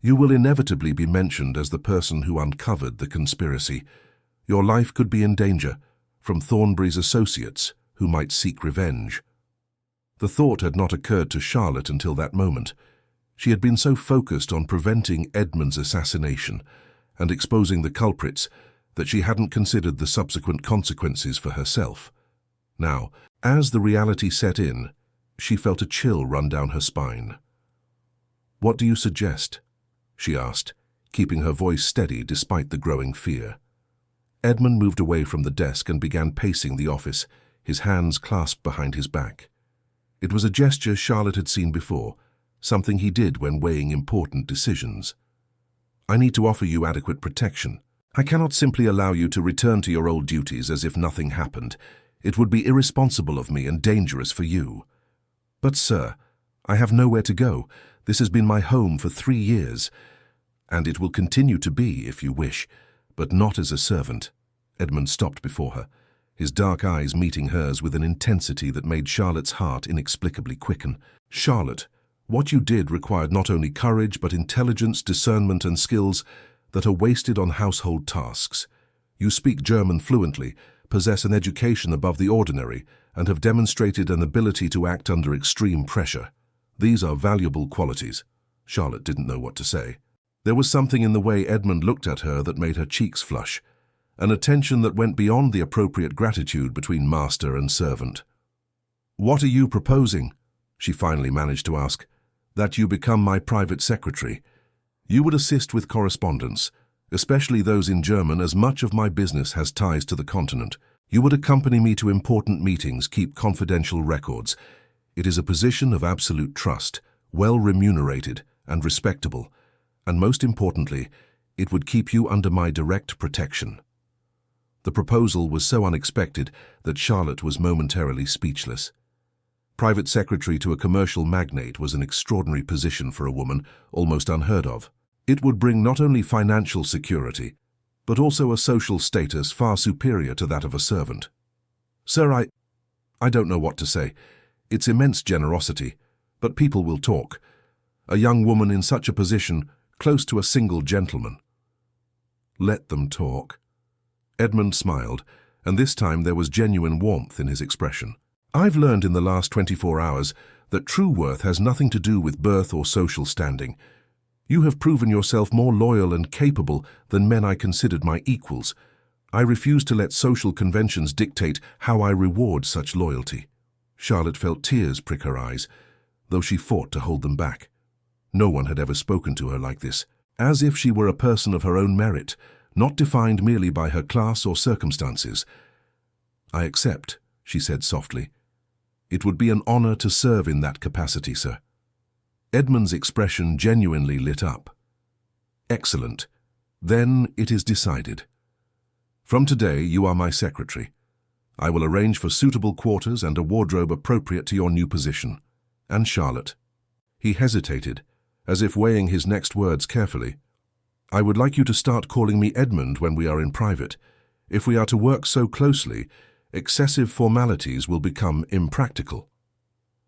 You will inevitably be mentioned as the person who uncovered the conspiracy. Your life could be in danger from Thornbury's associates who might seek revenge." The thought had not occurred to Charlotte until that moment. She had been so focused on preventing Edmund's assassination and exposing the culprits that she hadn't considered the subsequent consequences for herself. Now, as the reality set in, she felt a chill run down her spine. "What do you suggest?" she asked, keeping her voice steady despite the growing fear. Edmund moved away from the desk and began pacing the office, his hands clasped behind his back. It was a gesture Charlotte had seen before, something he did when weighing important decisions. "I need to offer you adequate protection. I cannot simply allow you to return to your old duties as if nothing happened. It would be irresponsible of me and dangerous for you." "But, sir, I have nowhere to go. This has been my home for 3 years. And it will continue to be, if you wish, but not as a servant." Edmund stopped before her, his dark eyes meeting hers with an intensity that made Charlotte's heart inexplicably quicken. "Charlotte, what you did required not only courage but intelligence, discernment and skills that are wasted on household tasks. You speak German fluently, possess an education above the ordinary, and have demonstrated an ability to act under extreme pressure. These are valuable qualities." Charlotte didn't know what to say. There was something in the way Edmund looked at her that made her cheeks flush, an attention that went beyond the appropriate gratitude between master and servant. "What are you proposing?" she finally managed to ask. "That you become my private secretary. You would assist with correspondence, especially those in German, as much of my business has ties to the continent. You would accompany me to important meetings, keep confidential records. It is a position of absolute trust, well remunerated and respectable, and most importantly, it would keep you under my direct protection." The proposal was so unexpected that Charlotte was momentarily speechless. Private secretary to a commercial magnate was an extraordinary position for a woman, almost unheard of. It would bring not only financial security, but also a social status far superior to that of a servant. "Sir, I don't know what to say. It's immense generosity, but people will talk. A young woman in such a position, close to a single gentleman." "Let them talk." Edmund smiled, and this time there was genuine warmth in his expression. "I've learned in the last 24 hours that true worth has nothing to do with birth or social standing. You have proven yourself more loyal and capable than men I considered my equals. I refuse to let social conventions dictate how I reward such loyalty." Charlotte felt tears prick her eyes, though she fought to hold them back. No one had ever spoken to her like this, as if she were a person of her own merit, not defined merely by her class or circumstances. "I accept," she said softly. "It would be an honor to serve in that capacity, sir." Edmund's expression genuinely lit up. "Excellent. Then it is decided. From today you are my secretary. I will arrange for suitable quarters and a wardrobe appropriate to your new position. And Charlotte." He hesitated, as if weighing his next words carefully. "I would like you to start calling me Edmund when we are in private. If we are to work so closely, excessive formalities will become impractical."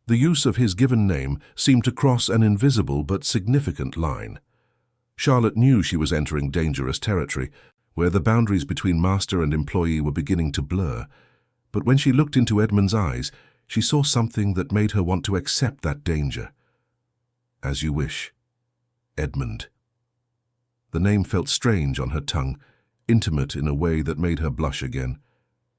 The use of his given name seemed to cross an invisible but significant line. Charlotte knew she was entering dangerous territory, where the boundaries between master and employee were beginning to blur. But when she looked into Edmund's eyes, she saw something that made her want to accept that danger. "As you wish, Edmund." The name felt strange on her tongue, intimate in a way that made her blush again.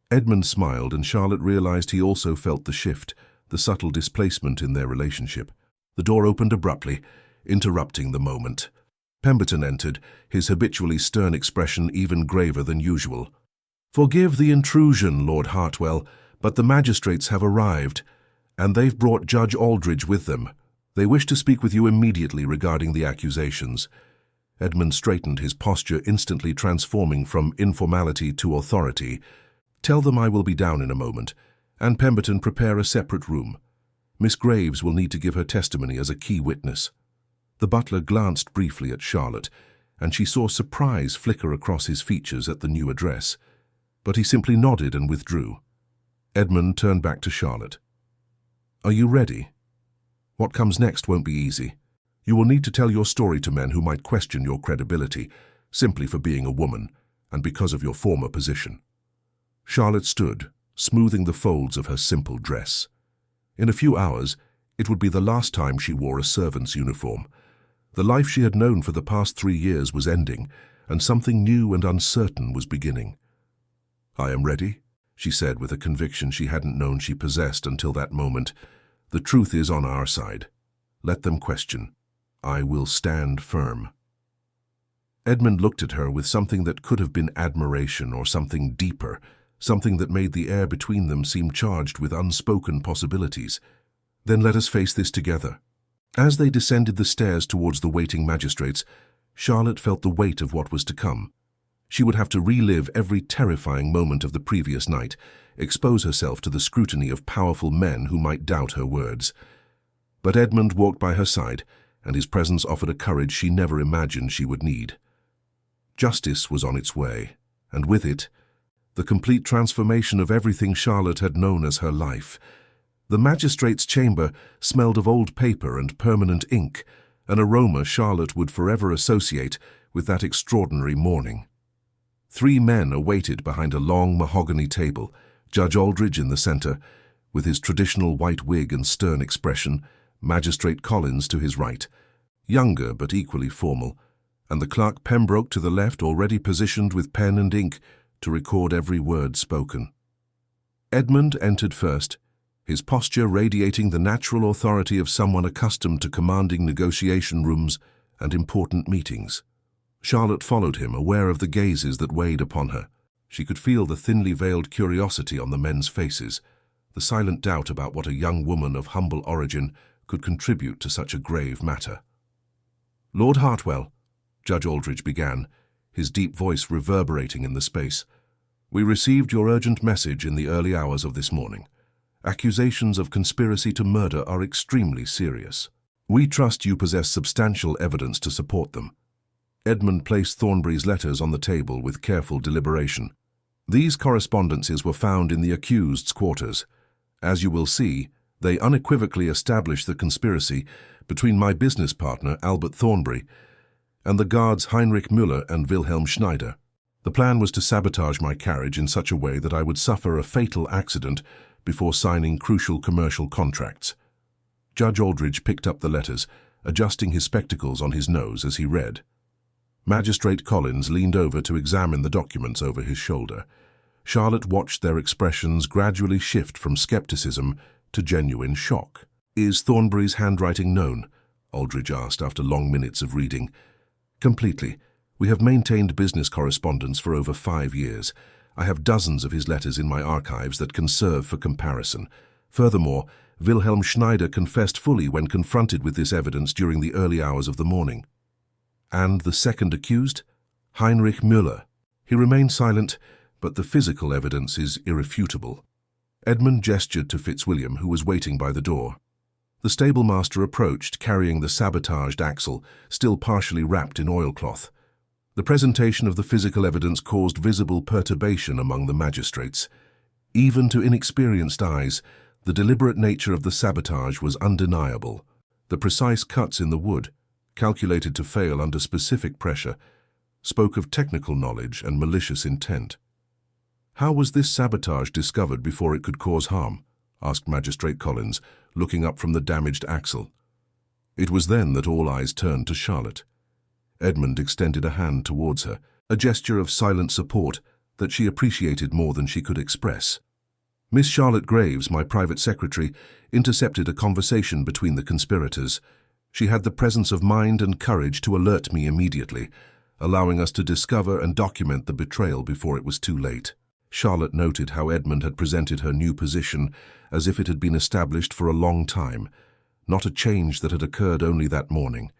Edmund smiled, and Charlotte realized he also felt the shift, the subtle displacement in their relationship. The door opened abruptly, interrupting the moment. Pemberton entered, his habitually stern expression even graver than usual. "Forgive the intrusion, Lord Hartwell, but the magistrates have arrived, and they've brought Judge Aldridge with them. They wish to speak with you immediately regarding the accusations." Edmund straightened, his posture instantly transforming from informality to authority. "Tell them I will be down in a moment, and Pemberton, prepare a separate room. Miss Graves will need to give her testimony as a key witness." The butler glanced briefly at Charlotte, and she saw surprise flicker across his features at the new address. But he simply nodded and withdrew. Edmund turned back to Charlotte. "Are you ready? What comes next won't be easy. You will need to tell your story to men who might question your credibility, simply for being a woman, and because of your former position." Charlotte stood, smoothing the folds of her simple dress. In a few hours, it would be the last time she wore a servant's uniform. The life she had known for the past 3 years was ending, and something new and uncertain was beginning. "I am ready," she said with a conviction she hadn't known she possessed until that moment. "The truth is on our side. Let them question. I will stand firm." Edmund looked at her with something that could have been admiration or something deeper, something that made the air between them seem charged with unspoken possibilities. "Then let us face this together." As they descended the stairs towards the waiting magistrates, Charlotte felt the weight of what was to come. She would have to relive every terrifying moment of the previous night, expose herself to the scrutiny of powerful men who might doubt her words. But Edmund walked by her side, and his presence offered a courage she never imagined she would need. Justice was on its way, and with it, the complete transformation of everything Charlotte had known as her life. The magistrate's chamber smelled of old paper and permanent ink, an aroma Charlotte would forever associate with that extraordinary morning. 3 men awaited behind a long mahogany table, Judge Aldridge in the center, with his traditional white wig and stern expression, Magistrate Collins to his right, younger but equally formal, and the clerk Pembroke to the left, already positioned with pen and ink to record every word spoken. Edmund entered first, his posture radiating the natural authority of someone accustomed to commanding negotiation rooms and important meetings. Charlotte followed him, aware of the gazes that weighed upon her. She could feel the thinly veiled curiosity on the men's faces, the silent doubt about what a young woman of humble origin could contribute to such a grave matter. "Lord Hartwell," Judge Aldridge began, his deep voice reverberating in the space, "we received your urgent message in the early hours of this morning. Accusations of conspiracy to murder are extremely serious. We trust you possess substantial evidence to support them." Edmund placed Thornbury's letters on the table with careful deliberation. "These correspondences were found in the accused's quarters. As you will see, they unequivocally establish the conspiracy between my business partner, Albert Thornbury, and the guards Heinrich Müller and Wilhelm Schneider. The plan was to sabotage my carriage in such a way that I would suffer a fatal accident before signing crucial commercial contracts." Judge Aldridge picked up the letters, adjusting his spectacles on his nose as he read. Magistrate Collins leaned over to examine the documents over his shoulder. Charlotte watched their expressions gradually shift from skepticism to genuine shock. "Is Thornbury's handwriting known?" Aldridge asked after long minutes of reading. "Completely. We have maintained business correspondence for over 5 years. I have dozens of his letters in my archives that can serve for comparison. Furthermore, Wilhelm Schneider confessed fully when confronted with this evidence during the early hours of the morning." "And the second accused?" "Heinrich Müller. He remained silent, but the physical evidence is irrefutable." Edmund gestured to Fitzwilliam, who was waiting by the door. The stablemaster approached, carrying the sabotaged axle, still partially wrapped in oilcloth. The presentation of the physical evidence caused visible perturbation among the magistrates. Even to inexperienced eyes, the deliberate nature of the sabotage was undeniable. The precise cuts in the wood, calculated to fail under specific pressure, spoke of technical knowledge and malicious intent. "How was this sabotage discovered before it could cause harm?" asked Magistrate Collins, looking up from the damaged axle. It was then that all eyes turned to Charlotte. Edmund extended a hand towards her, a gesture of silent support that she appreciated more than she could express. Miss Charlotte Graves, my private secretary, intercepted a conversation between the conspirators. She had the presence of mind and courage to alert me immediately, allowing us to discover and document the betrayal before it was too late. Charlotte noted how Edmund had presented her new position as if it had been established for a long time, not a change that had occurred only that morning.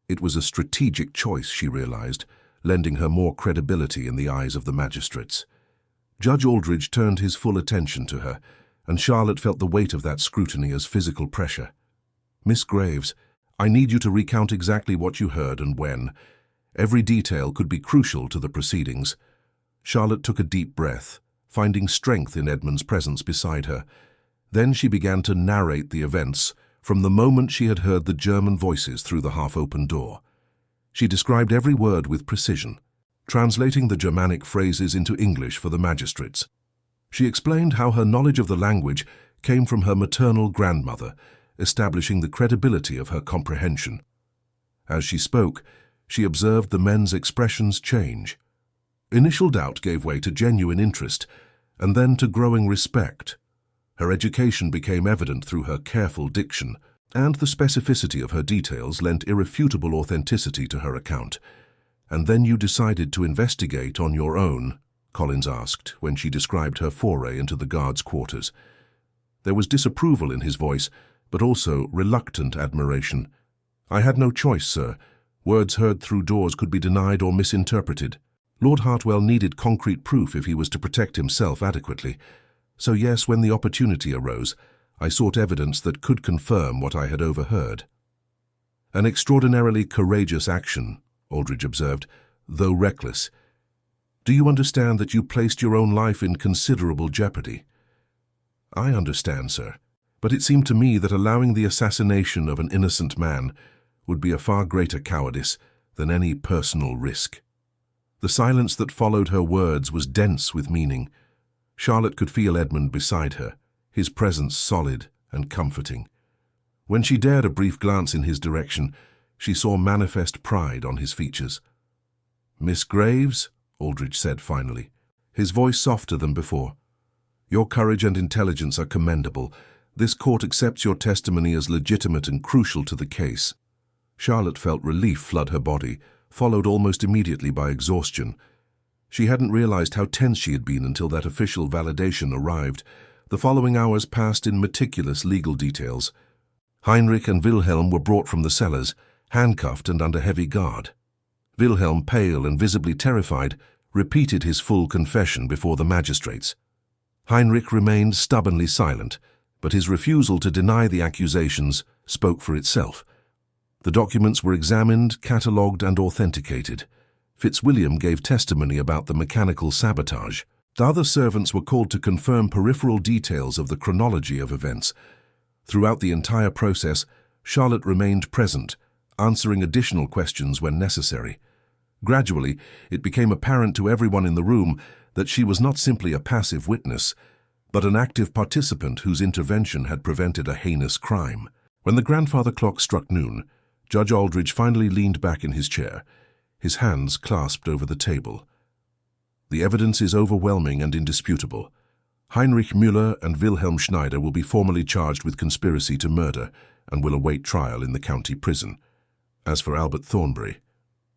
It was a strategic choice, she realized, lending her more credibility in the eyes of the magistrates. Judge Aldridge turned his full attention to her, and Charlotte felt the weight of that scrutiny as physical pressure. "Miss Graves, I need you to recount exactly what you heard and when. Every detail could be crucial to the proceedings." Charlotte took a deep breath, finding strength in Edmund's presence beside her. Then she began to narrate the events from the moment she had heard the German voices through the half-open door. She described every word with precision, translating the Germanic phrases into English for the magistrates. She explained how her knowledge of the language came from her maternal grandmother, establishing the credibility of her comprehension. As she spoke, she observed the men's expressions change. Initial doubt gave way to genuine interest, and then to growing respect. Her education became evident through her careful diction, and the specificity of her details lent irrefutable authenticity to her account. "And then you decided to investigate on your own?" Collins asked when she described her foray into the guards' quarters. There was disapproval in his voice, but also reluctant admiration. "I had no choice, sir. Words heard through doors could be denied or misinterpreted. Lord Hartwell needed concrete proof if he was to protect himself adequately. So yes, when the opportunity arose, I sought evidence that could confirm what I had overheard." "An extraordinarily courageous action," Aldridge observed, "though reckless. Do you understand that you placed your own life in considerable jeopardy?" "I understand, sir, but it seemed to me that allowing the assassination of an innocent man would be a far greater cowardice than any personal risk." The silence that followed her words was dense with meaning. Charlotte could feel Edmund beside her, his presence solid and comforting. When she dared a brief glance in his direction, she saw manifest pride on his features. "Miss Graves," Aldridge said finally, his voice softer than before, "your courage and intelligence are commendable. This court accepts your testimony as legitimate and crucial to the case." Charlotte felt relief flood her body, followed almost immediately by exhaustion. She hadn't realized how tense she had been until that official validation arrived. The following hours passed in meticulous legal details. Heinrich and Wilhelm were brought from the cellars, handcuffed and under heavy guard. Wilhelm, pale and visibly terrified, repeated his full confession before the magistrates. Heinrich remained stubbornly silent, but his refusal to deny the accusations spoke for itself. The documents were examined, catalogued and authenticated. Fitzwilliam gave testimony about the mechanical sabotage. The other servants were called to confirm peripheral details of the chronology of events. Throughout the entire process, Charlotte remained present, answering additional questions when necessary. Gradually, it became apparent to everyone in the room that she was not simply a passive witness, but an active participant whose intervention had prevented a heinous crime. When the grandfather clock struck noon, Judge Aldridge finally leaned back in his chair, his hands clasped over the table. "The evidence is overwhelming and indisputable. Heinrich Müller and Wilhelm Schneider will be formally charged with conspiracy to murder and will await trial in the county prison. As for Albert Thornbury,"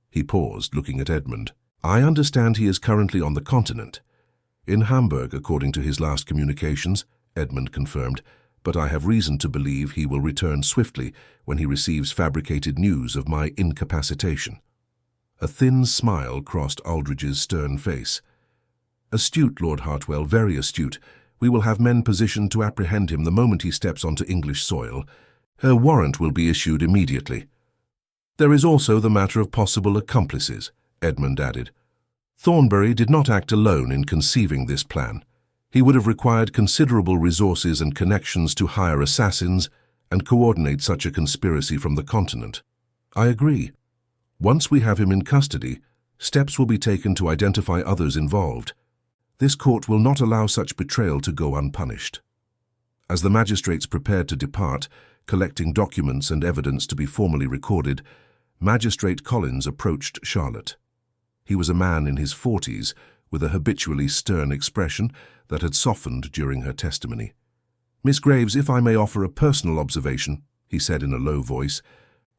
he paused, looking at Edmund, "I understand he is currently on the continent." "In Hamburg, according to his last communications," Edmund confirmed, "but I have reason to believe he will return swiftly when he receives fabricated news of my incapacitation." A thin smile crossed Aldridge's stern face. "Astute, Lord Hartwell, very astute. We will have men positioned to apprehend him the moment he steps onto English soil. Her warrant will be issued immediately." "There is also the matter of possible accomplices," Edmund added. "Thornbury did not act alone in conceiving this plan. He would have required considerable resources and connections to hire assassins and coordinate such a conspiracy from the continent." "I agree. Once we have him in custody, Steps will be taken to identify others involved. This court will not allow such betrayal to go unpunished. As the magistrates prepared to depart, collecting documents and evidence to be formally recorded, Magistrate Collins approached Charlotte. He was a man in his 40s, with a habitually stern expression that had softened during her testimony. "Miss Graves, if I may offer a personal observation," he said in a low voice,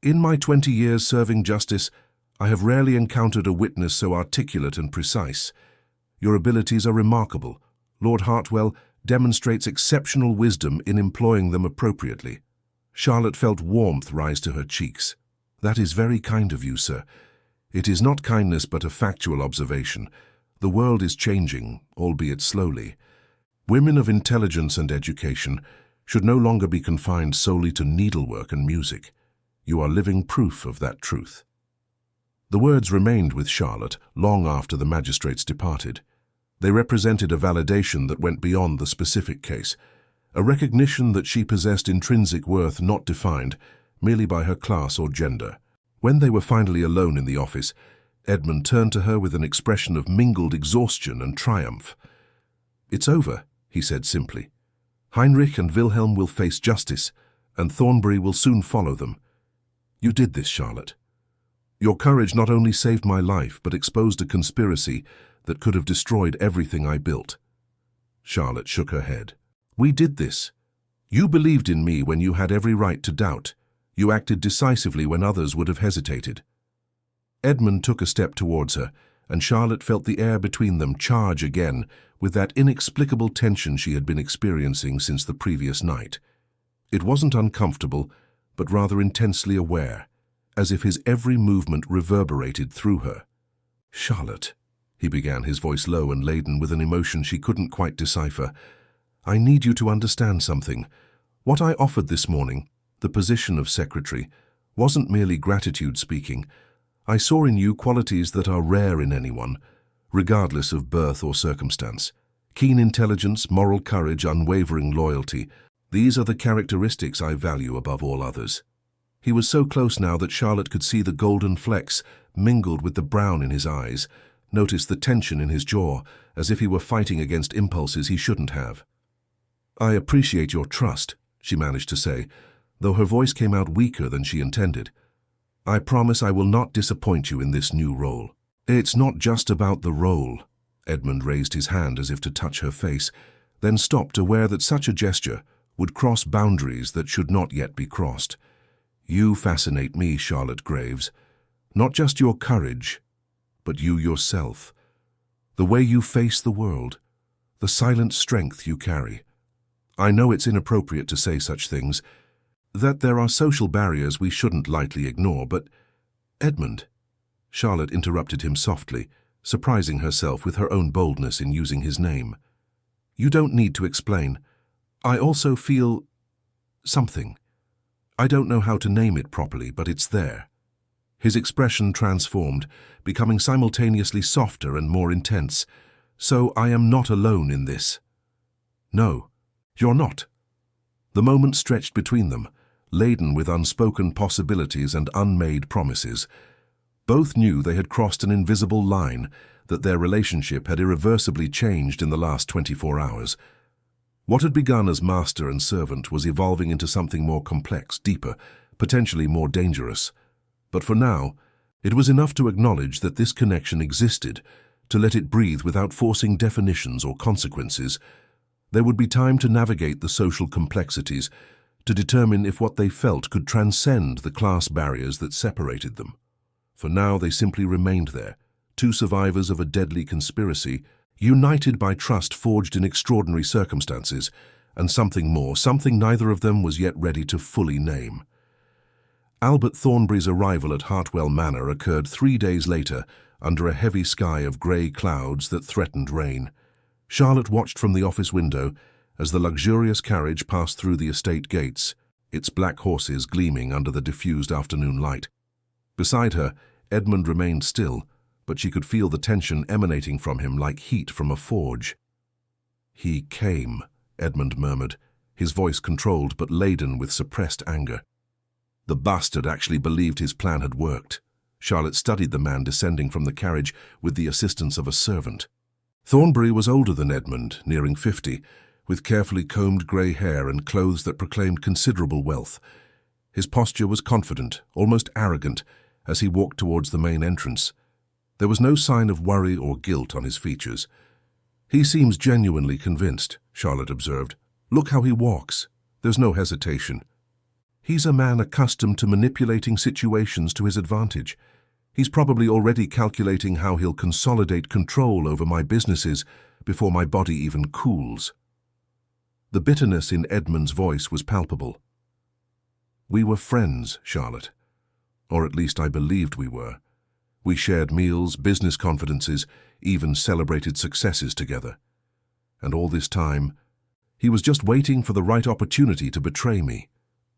"in my 20 years serving justice, I have rarely encountered a witness so articulate and precise. Your abilities are remarkable. Lord Hartwell demonstrates exceptional wisdom in employing them appropriately." Charlotte felt warmth rise to her cheeks. "That is very kind of you, sir. It is not kindness but a factual observation. The world is changing, albeit slowly. Women of intelligence and education should no longer be confined solely to needlework and music. You are living proof of that truth." The words remained with Charlotte long after the magistrates departed. They represented a validation that went beyond the specific case, a recognition that she possessed intrinsic worth not defined merely by her class or gender. When they were finally alone in the office, Edmund turned to her with an expression of mingled exhaustion and triumph. "It's over," he said simply. "Heinrich and Wilhelm will face justice, and Thornbury will soon follow them. You did this, Charlotte. Your courage not only saved my life, but exposed a conspiracy that could have destroyed everything I built." Charlotte shook her head. "We did this. You believed in me when you had every right to doubt. You acted decisively when others would have hesitated." Edmund took a step towards her, and Charlotte felt the air between them charge again with that inexplicable tension she had been experiencing since the previous night. It wasn't uncomfortable, but rather intensely aware, as if his every movement reverberated through her. "Charlotte," he began, his voice low and laden with an emotion she couldn't quite decipher, "I need you to understand something. What I offered this morning, the position of secretary, wasn't merely gratitude speaking. I saw in you qualities that are rare in anyone, regardless of birth or circumstance. Keen intelligence, moral courage, unwavering loyalty. These are the characteristics I value above all others." He was so close now that Charlotte could see the golden flecks mingled with the brown in his eyes, noticed the tension in his jaw, as if he were fighting against impulses he shouldn't have. "I appreciate your trust," she managed to say, though her voice came out weaker than she intended. "I promise I will not disappoint you in this new role." "It's not just about the role." Edmund raised his hand as if to touch her face, then stopped, aware that such a gesture would cross boundaries that should not yet be crossed. "You fascinate me, Charlotte Graves. Not just your courage, but you yourself. The way you face the world, the silent strength you carry. I know it's inappropriate to say such things, that there are social barriers we shouldn't lightly ignore, but—" "Edmund," Charlotte interrupted him softly, surprising herself with her own boldness in using his name. "You don't need to explain. I also feel something. I don't know how to name it properly, but it's there." His expression transformed, becoming simultaneously softer and more intense. "So I am not alone in this." "No, you're not." The moment stretched between them, laden with unspoken possibilities and unmade promises. Both knew they had crossed an invisible line, that their relationship had irreversibly changed in the last 24 hours. What had begun as master and servant was evolving into something more complex, deeper, potentially more dangerous. But for now, it was enough to acknowledge that this connection existed, to let it breathe without forcing definitions or consequences. There would be time to navigate the social complexities, to determine if what they felt could transcend the class barriers that separated them. For now they simply remained there, two survivors of a deadly conspiracy, united by trust forged in extraordinary circumstances, and something more, something neither of them was yet ready to fully name. Albert Thornbury's arrival at Hartwell Manor occurred 3 days later, under a heavy sky of grey clouds that threatened rain. Charlotte watched from the office window as the luxurious carriage passed through the estate gates, its black horses gleaming under the diffused afternoon light. Beside her, Edmund remained still, but she could feel the tension emanating from him like heat from a forge. "He came," Edmund murmured, his voice controlled but laden with suppressed anger. "The bastard actually believed his plan had worked." Charlotte studied the man descending from the carriage with the assistance of a servant. Thornbury was older than Edmund, nearing 50, with carefully combed grey hair and clothes that proclaimed considerable wealth. His posture was confident, almost arrogant, as he walked towards the main entrance. There was no sign of worry or guilt on his features. "He seems genuinely convinced," Charlotte observed. "Look how he walks. There's no hesitation. He's a man accustomed to manipulating situations to his advantage. He's probably already calculating how he'll consolidate control over my businesses before my body even cools." The bitterness in Edmund's voice was palpable. "We were friends, Charlotte. Or at least I believed we were. We shared meals, business confidences, even celebrated successes together. And all this time, he was just waiting for the right opportunity to betray me."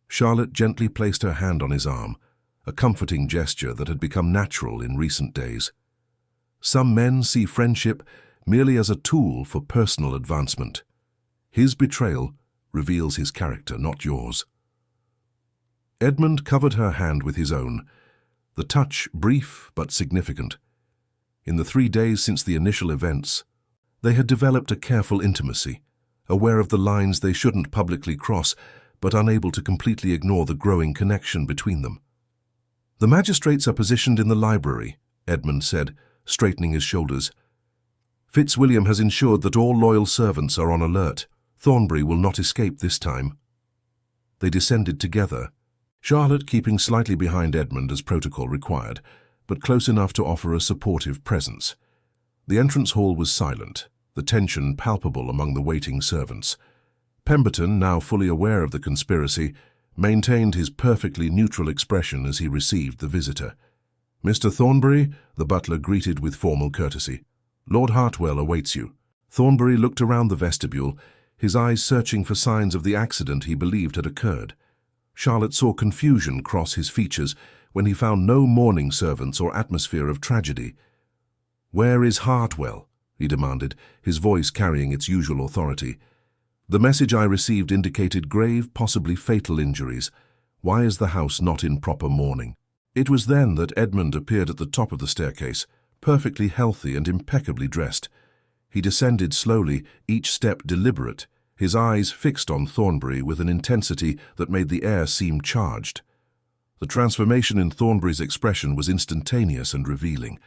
Charlotte gently placed her hand on his arm, a comforting gesture that had become natural in recent days. Some men see friendship merely as a tool for personal advancement. His betrayal reveals his character, not yours. Edmund covered her hand with his own, the touch brief but significant. In the 3 days since the initial events, they had developed a careful intimacy, aware of the lines they shouldn't publicly cross, but unable to completely ignore the growing connection between them. "The magistrates are positioned in the library," Edmund said, straightening his shoulders. "Fitzwilliam has ensured that all loyal servants are on alert. Thornbury will not escape this time." They descended together, Charlotte keeping slightly behind Edmund as protocol required, but close enough to offer a supportive presence. The entrance hall was silent, the tension palpable among the waiting servants. Pemberton, now fully aware of the conspiracy, maintained his perfectly neutral expression as he received the visitor. "Mr. Thornbury," the butler greeted with formal courtesy. "Lord Hartwell awaits you." Thornbury looked around the vestibule, his eyes searching for signs of the accident he believed had occurred. Charlotte saw confusion cross his features when he found no mourning servants or atmosphere of tragedy. "Where is Hartwell?" he demanded, his voice carrying its usual authority. "The message I received indicated grave, possibly fatal injuries. Why is the house not in proper mourning?" It was then that Edmund appeared at the top of the staircase, perfectly healthy and impeccably dressed. He descended slowly, each step deliberate, his eyes fixed on Thornbury with an intensity that made the air seem charged. The transformation in Thornbury's expression was instantaneous and revealing.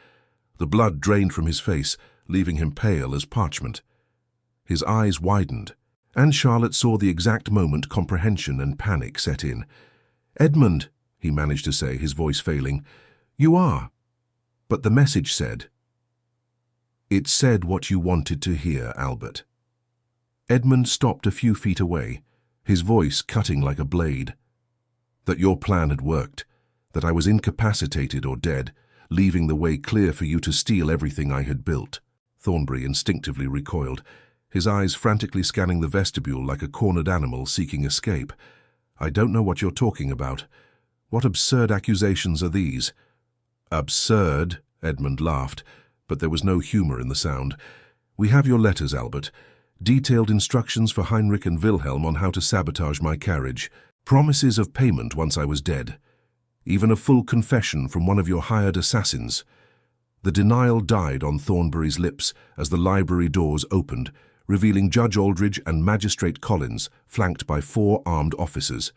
The blood drained from his face, leaving him pale as parchment. His eyes widened, and Charlotte saw the exact moment comprehension and panic set in. "Edmund," he managed to say, his voice failing, "you are." But the message said. "It said what you wanted to hear, Albert." Edmund stopped a few feet away, his voice cutting like a blade. "That your plan had worked, that I was incapacitated or dead, leaving the way clear for you to steal everything I had built." Thornbury instinctively recoiled, his eyes frantically scanning the vestibule like a cornered animal seeking escape. "I don't know what you're talking about. What absurd accusations are these?" "Absurd," Edmund laughed, but there was no humor in the sound. "We have your letters, Albert. Detailed instructions for Heinrich and Wilhelm on how to sabotage my carriage. Promises of payment once I was dead. Even a full confession from one of your hired assassins." The denial died on Thornbury's lips as the library doors opened, revealing Judge Aldridge and Magistrate Collins, flanked by 4 armed officers.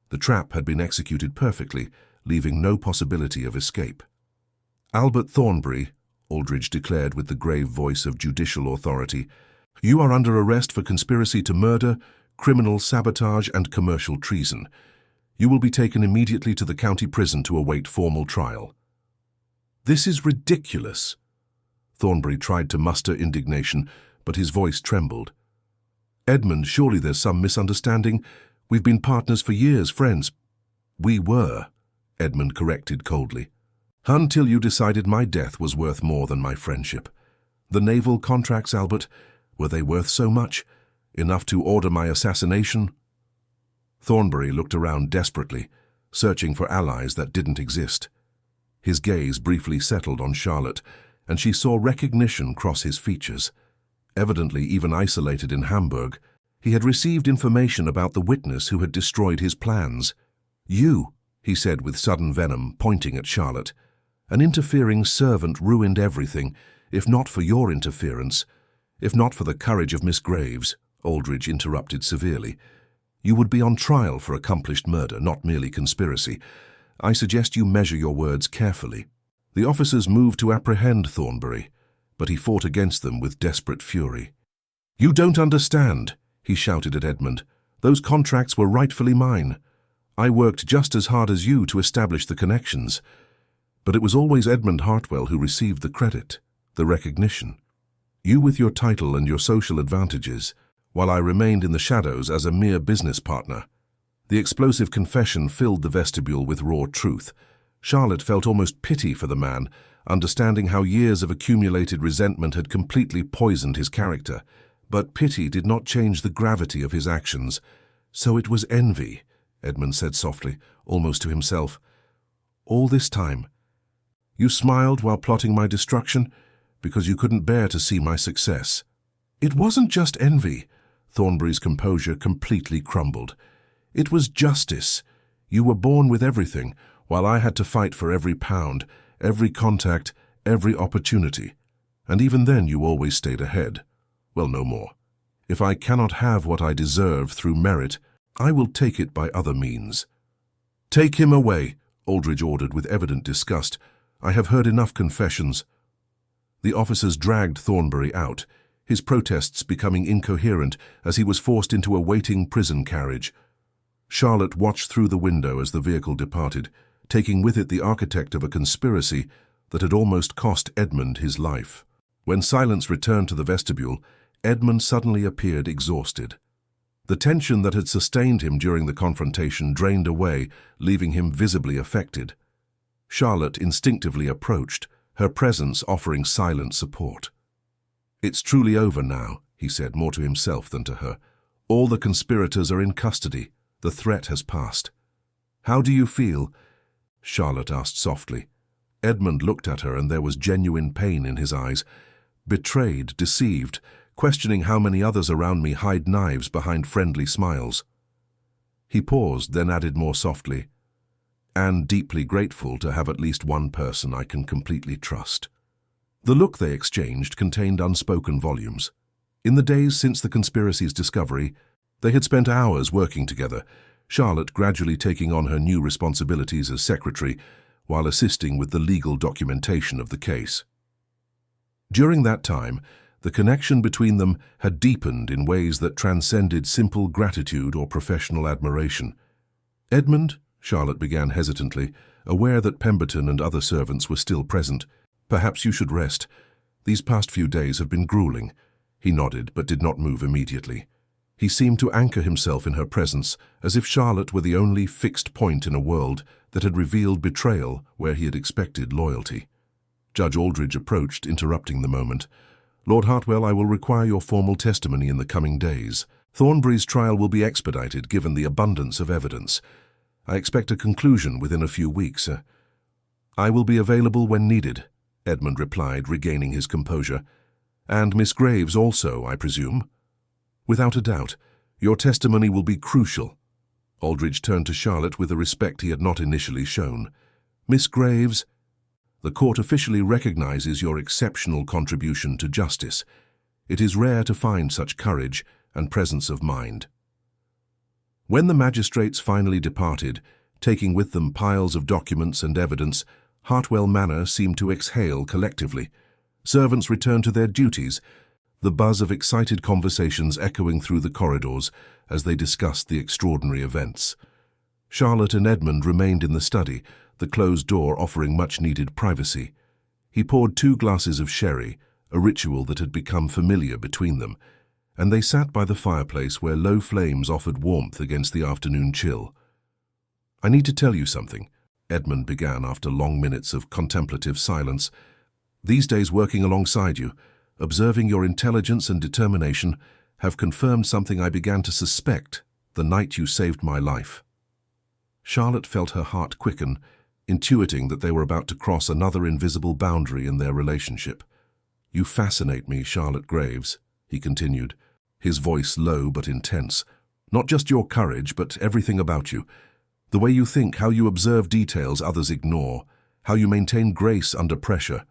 The trap had been executed perfectly, leaving no possibility of escape. "Albert Thornbury," Aldridge declared with the grave voice of judicial authority, "you are under arrest for conspiracy to murder, criminal sabotage, and commercial treason. You will be taken immediately to the county prison to await formal trial." "This is ridiculous." Thornbury tried to muster indignation, but his voice trembled. "Edmund, surely there's some misunderstanding. We've been partners for years, friends." "We were," Edmund corrected coldly. "Until you decided my death was worth more than my friendship. The naval contracts, Albert, were they worth so much? Enough to order my assassination?" Thornbury looked around desperately, searching for allies that didn't exist. His gaze briefly settled on Charlotte, and she saw recognition cross his features. Evidently even isolated in Hamburg, he had received information about the witness who had destroyed his plans. "You," he said with sudden venom, pointing at Charlotte. An interfering servant ruined everything, if not for your interference, if not for the courage of Miss Graves, Aldridge interrupted severely. You would be on trial for accomplished murder, not merely conspiracy. I suggest you measure your words carefully. The officers moved to apprehend Thornbury, but he fought against them with desperate fury. You don't understand, he shouted at Edmund. Those contracts were rightfully mine. I worked just as hard as you to establish the connections. But it was always Edmund Hartwell who received the credit, the recognition. You with your title and your social advantages, while I remained in the shadows as a mere business partner. The explosive confession filled the vestibule with raw truth. Charlotte felt almost pity for the man, understanding how years of accumulated resentment had completely poisoned his character. But pity did not change the gravity of his actions. So it was envy, Edmund said softly, almost to himself. All this time, you smiled while plotting my destruction because you couldn't bear to see my success. It wasn't just envy. Thornbury's composure completely crumbled. It was justice. You were born with everything, while I had to fight for every pound, every contact, every opportunity. And even then you always stayed ahead. Well, no more. If I cannot have what I deserve through merit, I will take it by other means. Take him away, Aldridge ordered with evident disgust. I have heard enough confessions. The officers dragged Thornbury out, his protests becoming incoherent as he was forced into a waiting prison carriage. Charlotte watched through the window as the vehicle departed, taking with it the architect of a conspiracy that had almost cost Edmund his life. When silence returned to the vestibule, Edmund suddenly appeared exhausted. The tension that had sustained him during the confrontation drained away, leaving him visibly affected. Charlotte instinctively approached, her presence offering silent support. It's truly over now, he said, more to himself than to her. All the conspirators are in custody. The threat has passed. How do you feel? Charlotte asked softly. Edmund looked at her and there was genuine pain in his eyes. Betrayed, deceived, questioning how many others around me hide knives behind friendly smiles. He paused, then added more softly, and deeply grateful to have at least one person I can completely trust. The look they exchanged contained unspoken volumes. In the days since the conspiracy's discovery, they had spent hours working together, Charlotte gradually taking on her new responsibilities as secretary while assisting with the legal documentation of the case. During that time, the connection between them had deepened in ways that transcended simple gratitude or professional admiration. Edmund, Charlotte began hesitantly, aware that Pemberton and other servants were still present. Perhaps you should rest. These past few days have been grueling. He nodded, but did not move immediately. He seemed to anchor himself in her presence, as if Charlotte were the only fixed point in a world that had revealed betrayal where he had expected loyalty. Judge Aldridge approached, interrupting the moment. Lord Hartwell, I will require your formal testimony in the coming days. Thornbury's trial will be expedited given the abundance of evidence. I expect a conclusion within a few weeks. I will be available when needed, Edmund replied, regaining his composure. And Miss Graves also, I presume? Without a doubt. Your testimony will be crucial. Aldridge turned to Charlotte with a respect he had not initially shown. Miss Graves, the court officially recognizes your exceptional contribution to justice. It is rare to find such courage and presence of mind. When the magistrates finally departed, taking with them piles of documents and evidence, Hartwell Manor seemed to exhale collectively. Servants returned to their duties, the buzz of excited conversations echoing through the corridors as they discussed the extraordinary events. Charlotte and Edmund remained in the study, the closed door offering much-needed privacy. He poured 2 glasses of sherry, a ritual that had become familiar between them, and they sat by the fireplace where low flames offered warmth against the afternoon chill. I need to tell you something, Edmund began after long minutes of contemplative silence. These days working alongside you, observing your intelligence and determination, have confirmed something I began to suspect the night you saved my life. Charlotte felt her heart quicken, intuiting that they were about to cross another invisible boundary in their relationship. You fascinate me, Charlotte Graves, he continued, his voice low but intense. Not just your courage, but everything about you. The way you think, how you observe details others ignore, how you maintain grace under pressure.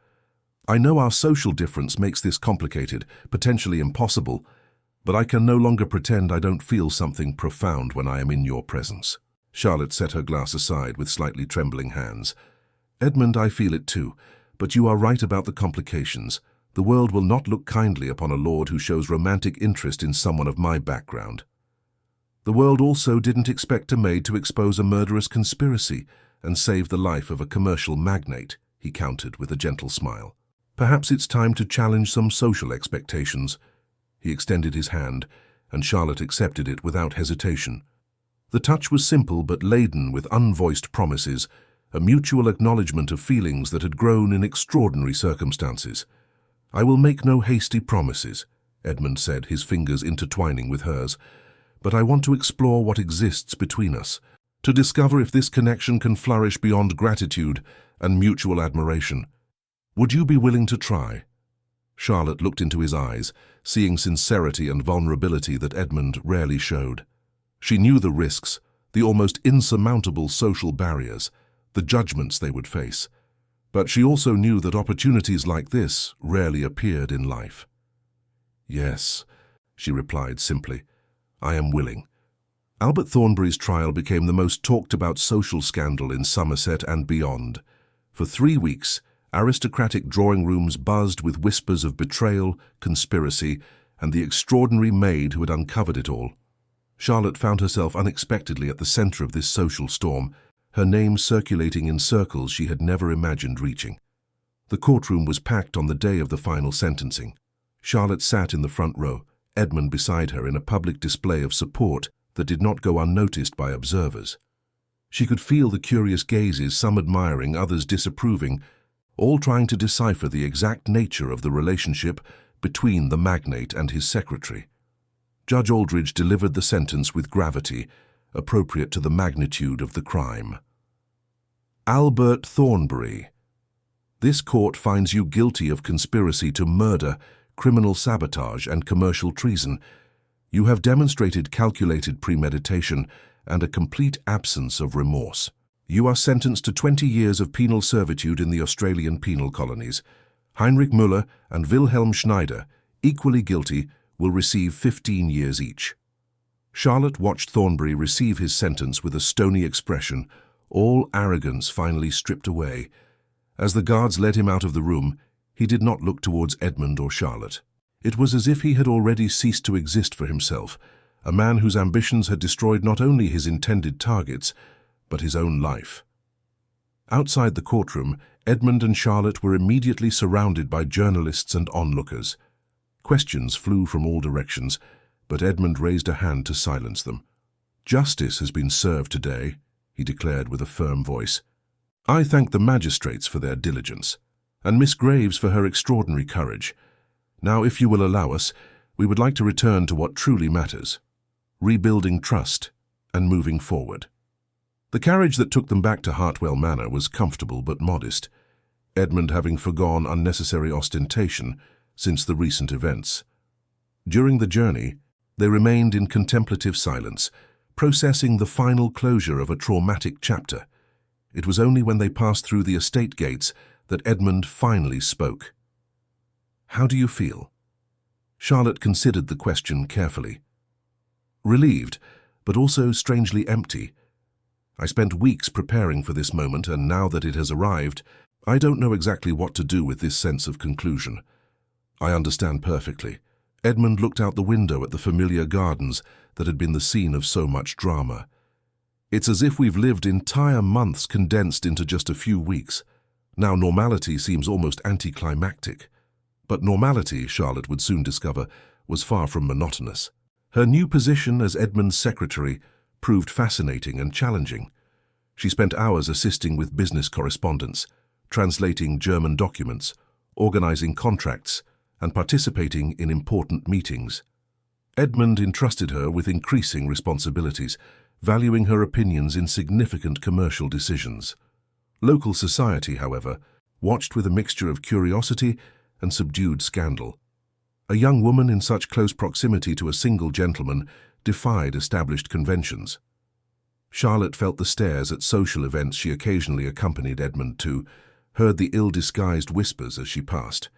I know our social difference makes this complicated, potentially impossible, but I can no longer pretend I don't feel something profound when I am in your presence." Charlotte set her glass aside with slightly trembling hands. "Edmund, I feel it too, but you are right about the complications. The world will not look kindly upon a lord who shows romantic interest in someone of my background. The world also didn't expect a maid to expose a murderous conspiracy and save the life of a commercial magnate," he countered with a gentle smile. "Perhaps it's time to challenge some social expectations." He extended his hand, and Charlotte accepted it without hesitation. The touch was simple but laden with unvoiced promises, a mutual acknowledgement of feelings that had grown in extraordinary circumstances. "I will make no hasty promises," Edmund said, his fingers intertwining with hers, "but I want to explore what exists between us, to discover if this connection can flourish beyond gratitude and mutual admiration. Would you be willing to try?" Charlotte looked into his eyes, seeing sincerity and vulnerability that Edmund rarely showed. She knew the risks, the almost insurmountable social barriers, the judgments they would face. But she also knew that opportunities like this rarely appeared in life. "Yes," she replied simply, "I am willing." Albert Thornbury's trial became the most talked-about social scandal in Somerset and beyond. For 3 weeks, aristocratic drawing rooms buzzed with whispers of betrayal, conspiracy, and the extraordinary maid who had uncovered it all. Charlotte found herself unexpectedly at the center of this social storm, her name circulating in circles she had never imagined reaching. The courtroom was packed on the day of the final sentencing. Charlotte sat in the front row, Edmund beside her in a public display of support that did not go unnoticed by observers. She could feel the curious gazes, some admiring, others disapproving, all trying to decipher the exact nature of the relationship between the magnate and his secretary. Judge Aldridge delivered the sentence with gravity, appropriate to the magnitude of the crime. "Albert Thornbury, this court finds you guilty of conspiracy to murder, criminal sabotage, and commercial treason. You have demonstrated calculated premeditation and a complete absence of remorse. You are sentenced to 20 years of penal servitude in the Australian penal colonies. Heinrich Müller and Wilhelm Schneider, equally guilty, will receive 15 years each." Charlotte watched Thornbury receive his sentence with a stony expression, all arrogance finally stripped away. As the guards led him out of the room, he did not look towards Edmund or Charlotte. It was as if he had already ceased to exist for himself, a man whose ambitions had destroyed not only his intended targets, but his own life. Outside the courtroom, Edmund and Charlotte were immediately surrounded by journalists and onlookers. Questions flew from all directions, but Edmund raised a hand to silence them. "Justice has been served today," he declared with a firm voice. "I thank the magistrates for their diligence, and Miss Graves for her extraordinary courage. Now, if you will allow us, we would like to return to what truly matters, rebuilding trust and moving forward." The carriage that took them back to Hartwell Manor was comfortable but modest, Edmund having foregone unnecessary ostentation since the recent events. During the journey, they remained in contemplative silence, processing the final closure of a traumatic chapter. It was only when they passed through the estate gates that Edmund finally spoke. "How do you feel?" Charlotte considered the question carefully. "Relieved, but also strangely empty. I spent weeks preparing for this moment, and now that it has arrived, I don't know exactly what to do with this sense of conclusion." "I understand perfectly." Edmund looked out the window at the familiar gardens that had been the scene of so much drama. "It's as if we've lived entire months condensed into just a few weeks. Now normality seems almost anticlimactic." But normality, Charlotte would soon discover, was far from monotonous. Her new position as Edmund's secretary proved fascinating and challenging. She spent hours assisting with business correspondence, translating German documents, organizing contracts, and participating in important meetings. Edmund entrusted her with increasing responsibilities, valuing her opinions in significant commercial decisions. Local society, however, watched with a mixture of curiosity and subdued scandal. A young woman in such close proximity to a single gentleman defied established conventions. Charlotte felt the stares at social events she occasionally accompanied Edmund to, heard the ill-disguised whispers as she passed.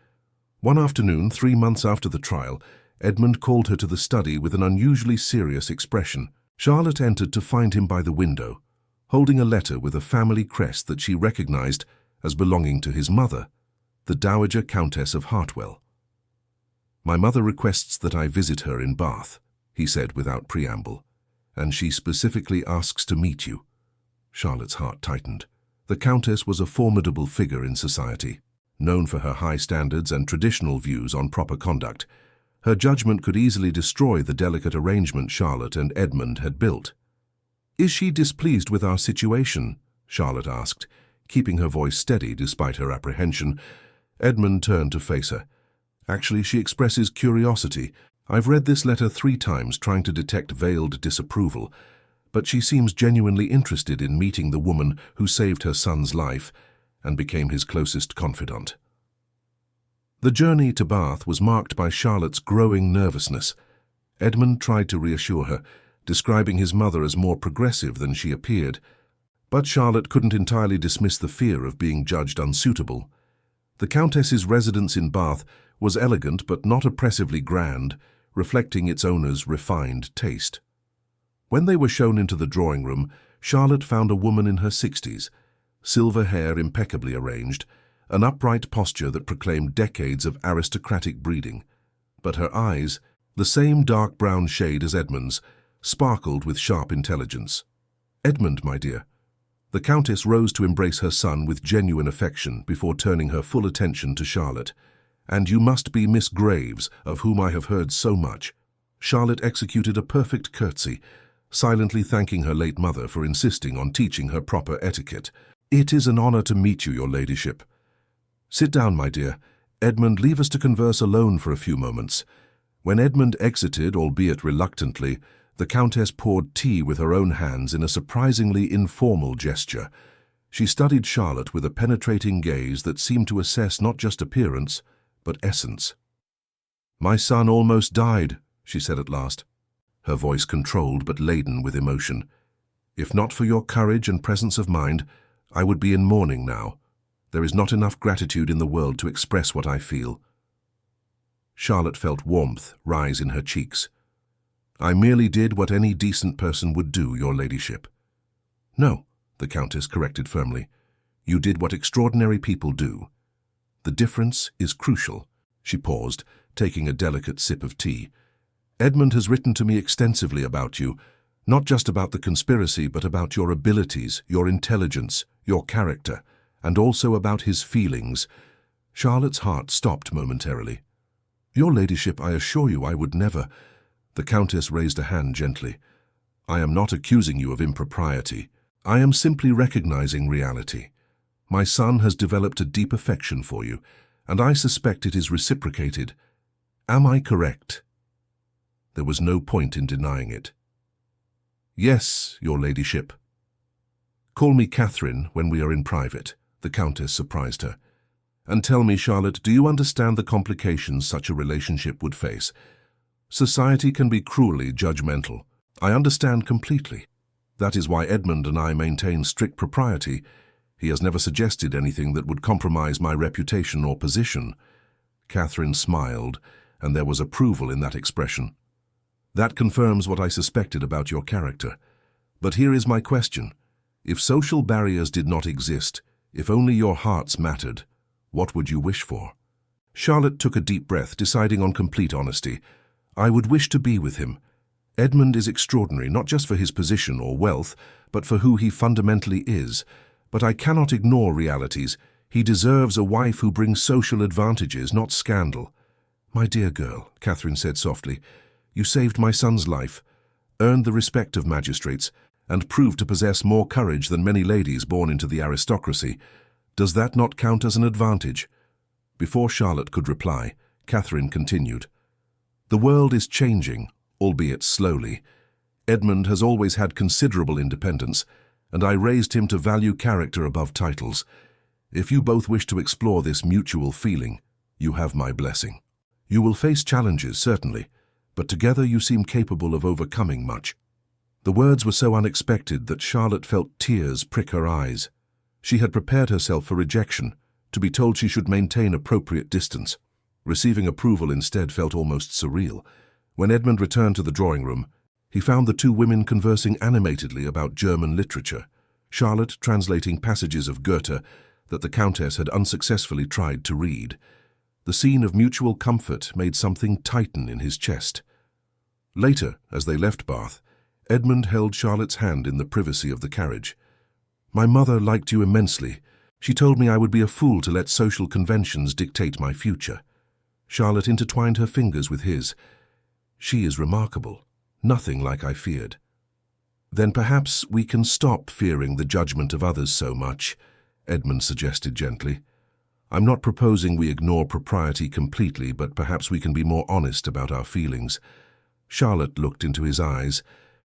One afternoon, 3 months after the trial, Edmund called her to the study with an unusually serious expression. Charlotte entered to find him by the window, holding a letter with a family crest that she recognized as belonging to his mother, the Dowager Countess of Hartwell. "My mother requests that I visit her in Bath," he said without preamble, "and she specifically asks to meet you." Charlotte's heart tightened. The Countess was a formidable figure in society, known for her high standards and traditional views on proper conduct. Her judgment could easily destroy the delicate arrangement Charlotte and Edmund had built. "Is she displeased with our situation?" Charlotte asked, keeping her voice steady despite her apprehension. Edmund turned to face her. "Actually, she expresses curiosity. I've read this letter 3 times trying to detect veiled disapproval, but she seems genuinely interested in meeting the woman who saved her son's life and became his closest confidant." The journey to Bath was marked by Charlotte's growing nervousness. Edmund tried to reassure her, describing his mother as more progressive than she appeared, but Charlotte couldn't entirely dismiss the fear of being judged unsuitable. The Countess's residence in Bath was elegant but not oppressively grand, reflecting its owner's refined taste. When they were shown into the drawing room, Charlotte found a woman in her 60s, silver hair impeccably arranged, an upright posture that proclaimed decades of aristocratic breeding. But her eyes, the same dark brown shade as Edmund's, sparkled with sharp intelligence. "Edmund, my dear." The Countess rose to embrace her son with genuine affection before turning her full attention to Charlotte. "And you must be Miss Graves, of whom I have heard so much." Charlotte executed a perfect curtsy, silently thanking her late mother for insisting on teaching her proper etiquette. "It is an honor to meet you, your ladyship." "Sit down, my dear. Edmund, leave us to converse alone for a few moments." When Edmund exited, albeit reluctantly, the Countess poured tea with her own hands in a surprisingly informal gesture. She studied Charlotte with a penetrating gaze that seemed to assess not just appearance, but essence. "My son almost died," she said at last, her voice controlled but laden with emotion. "If not for your courage and presence of mind, I would be in mourning now. There is not enough gratitude in the world to express what I feel." Charlotte felt warmth rise in her cheeks. "I merely did what any decent person would do, your ladyship." "No," the Countess corrected firmly. "You did what extraordinary people do. The difference is crucial." She paused, taking a delicate sip of tea. "Edmund has written to me extensively about you, not just about the conspiracy, but about your abilities, your intelligence, your character, and also about his feelings." Charlotte's heart stopped momentarily. "Your ladyship, I assure you I would never—" The Countess raised a hand gently. "I am not accusing you of impropriety. I am simply recognizing reality. My son has developed a deep affection for you, and I suspect it is reciprocated. Am I correct?" There was no point in denying it. "Yes, your ladyship." "Call me Catherine when we are in private," the Countess surprised her. "And tell me, Charlotte, do you understand the complications such a relationship would face? Society can be cruelly judgmental. I understand completely. That is why Edmund and I maintain strict propriety. He has never suggested anything that would compromise my reputation or position." Catherine smiled, and there was approval in that expression. "That confirms what I suspected about your character. But here is my question. If social barriers did not exist, if only your hearts mattered, what would you wish for?" Charlotte took a deep breath, deciding on complete honesty. "I would wish to be with him. Edmund is extraordinary, not just for his position or wealth, but for who he fundamentally is. But I cannot ignore realities. He deserves a wife who brings social advantages, not scandal." "My dear girl," Catherine said softly, "you saved my son's life, earned the respect of magistrates, and proved to possess more courage than many ladies born into the aristocracy. Does that not count as an advantage?" Before Charlotte could reply, Catherine continued. "The world is changing, albeit slowly. Edmund has always had considerable independence, and I raised him to value character above titles. If you both wish to explore this mutual feeling, you have my blessing. You will face challenges, certainly, but together you seem capable of overcoming much." The words were so unexpected that Charlotte felt tears prick her eyes. She had prepared herself for rejection, to be told she should maintain appropriate distance. Receiving approval instead felt almost surreal. When Edmund returned to the drawing room, he found the two women conversing animatedly about German literature, Charlotte translating passages of Goethe that the Countess had unsuccessfully tried to read. The scene of mutual comfort made something tighten in his chest. Later, as they left Bath, Edmund held Charlotte's hand in the privacy of the carriage. "My mother liked you immensely. She told me I would be a fool to let social conventions dictate my future." Charlotte intertwined her fingers with his. "She is remarkable. Nothing like I feared." "Then perhaps we can stop fearing the judgment of others so much," Edmund suggested gently. "I'm not proposing we ignore propriety completely, but perhaps we can be more honest about our feelings." Charlotte looked into his eyes,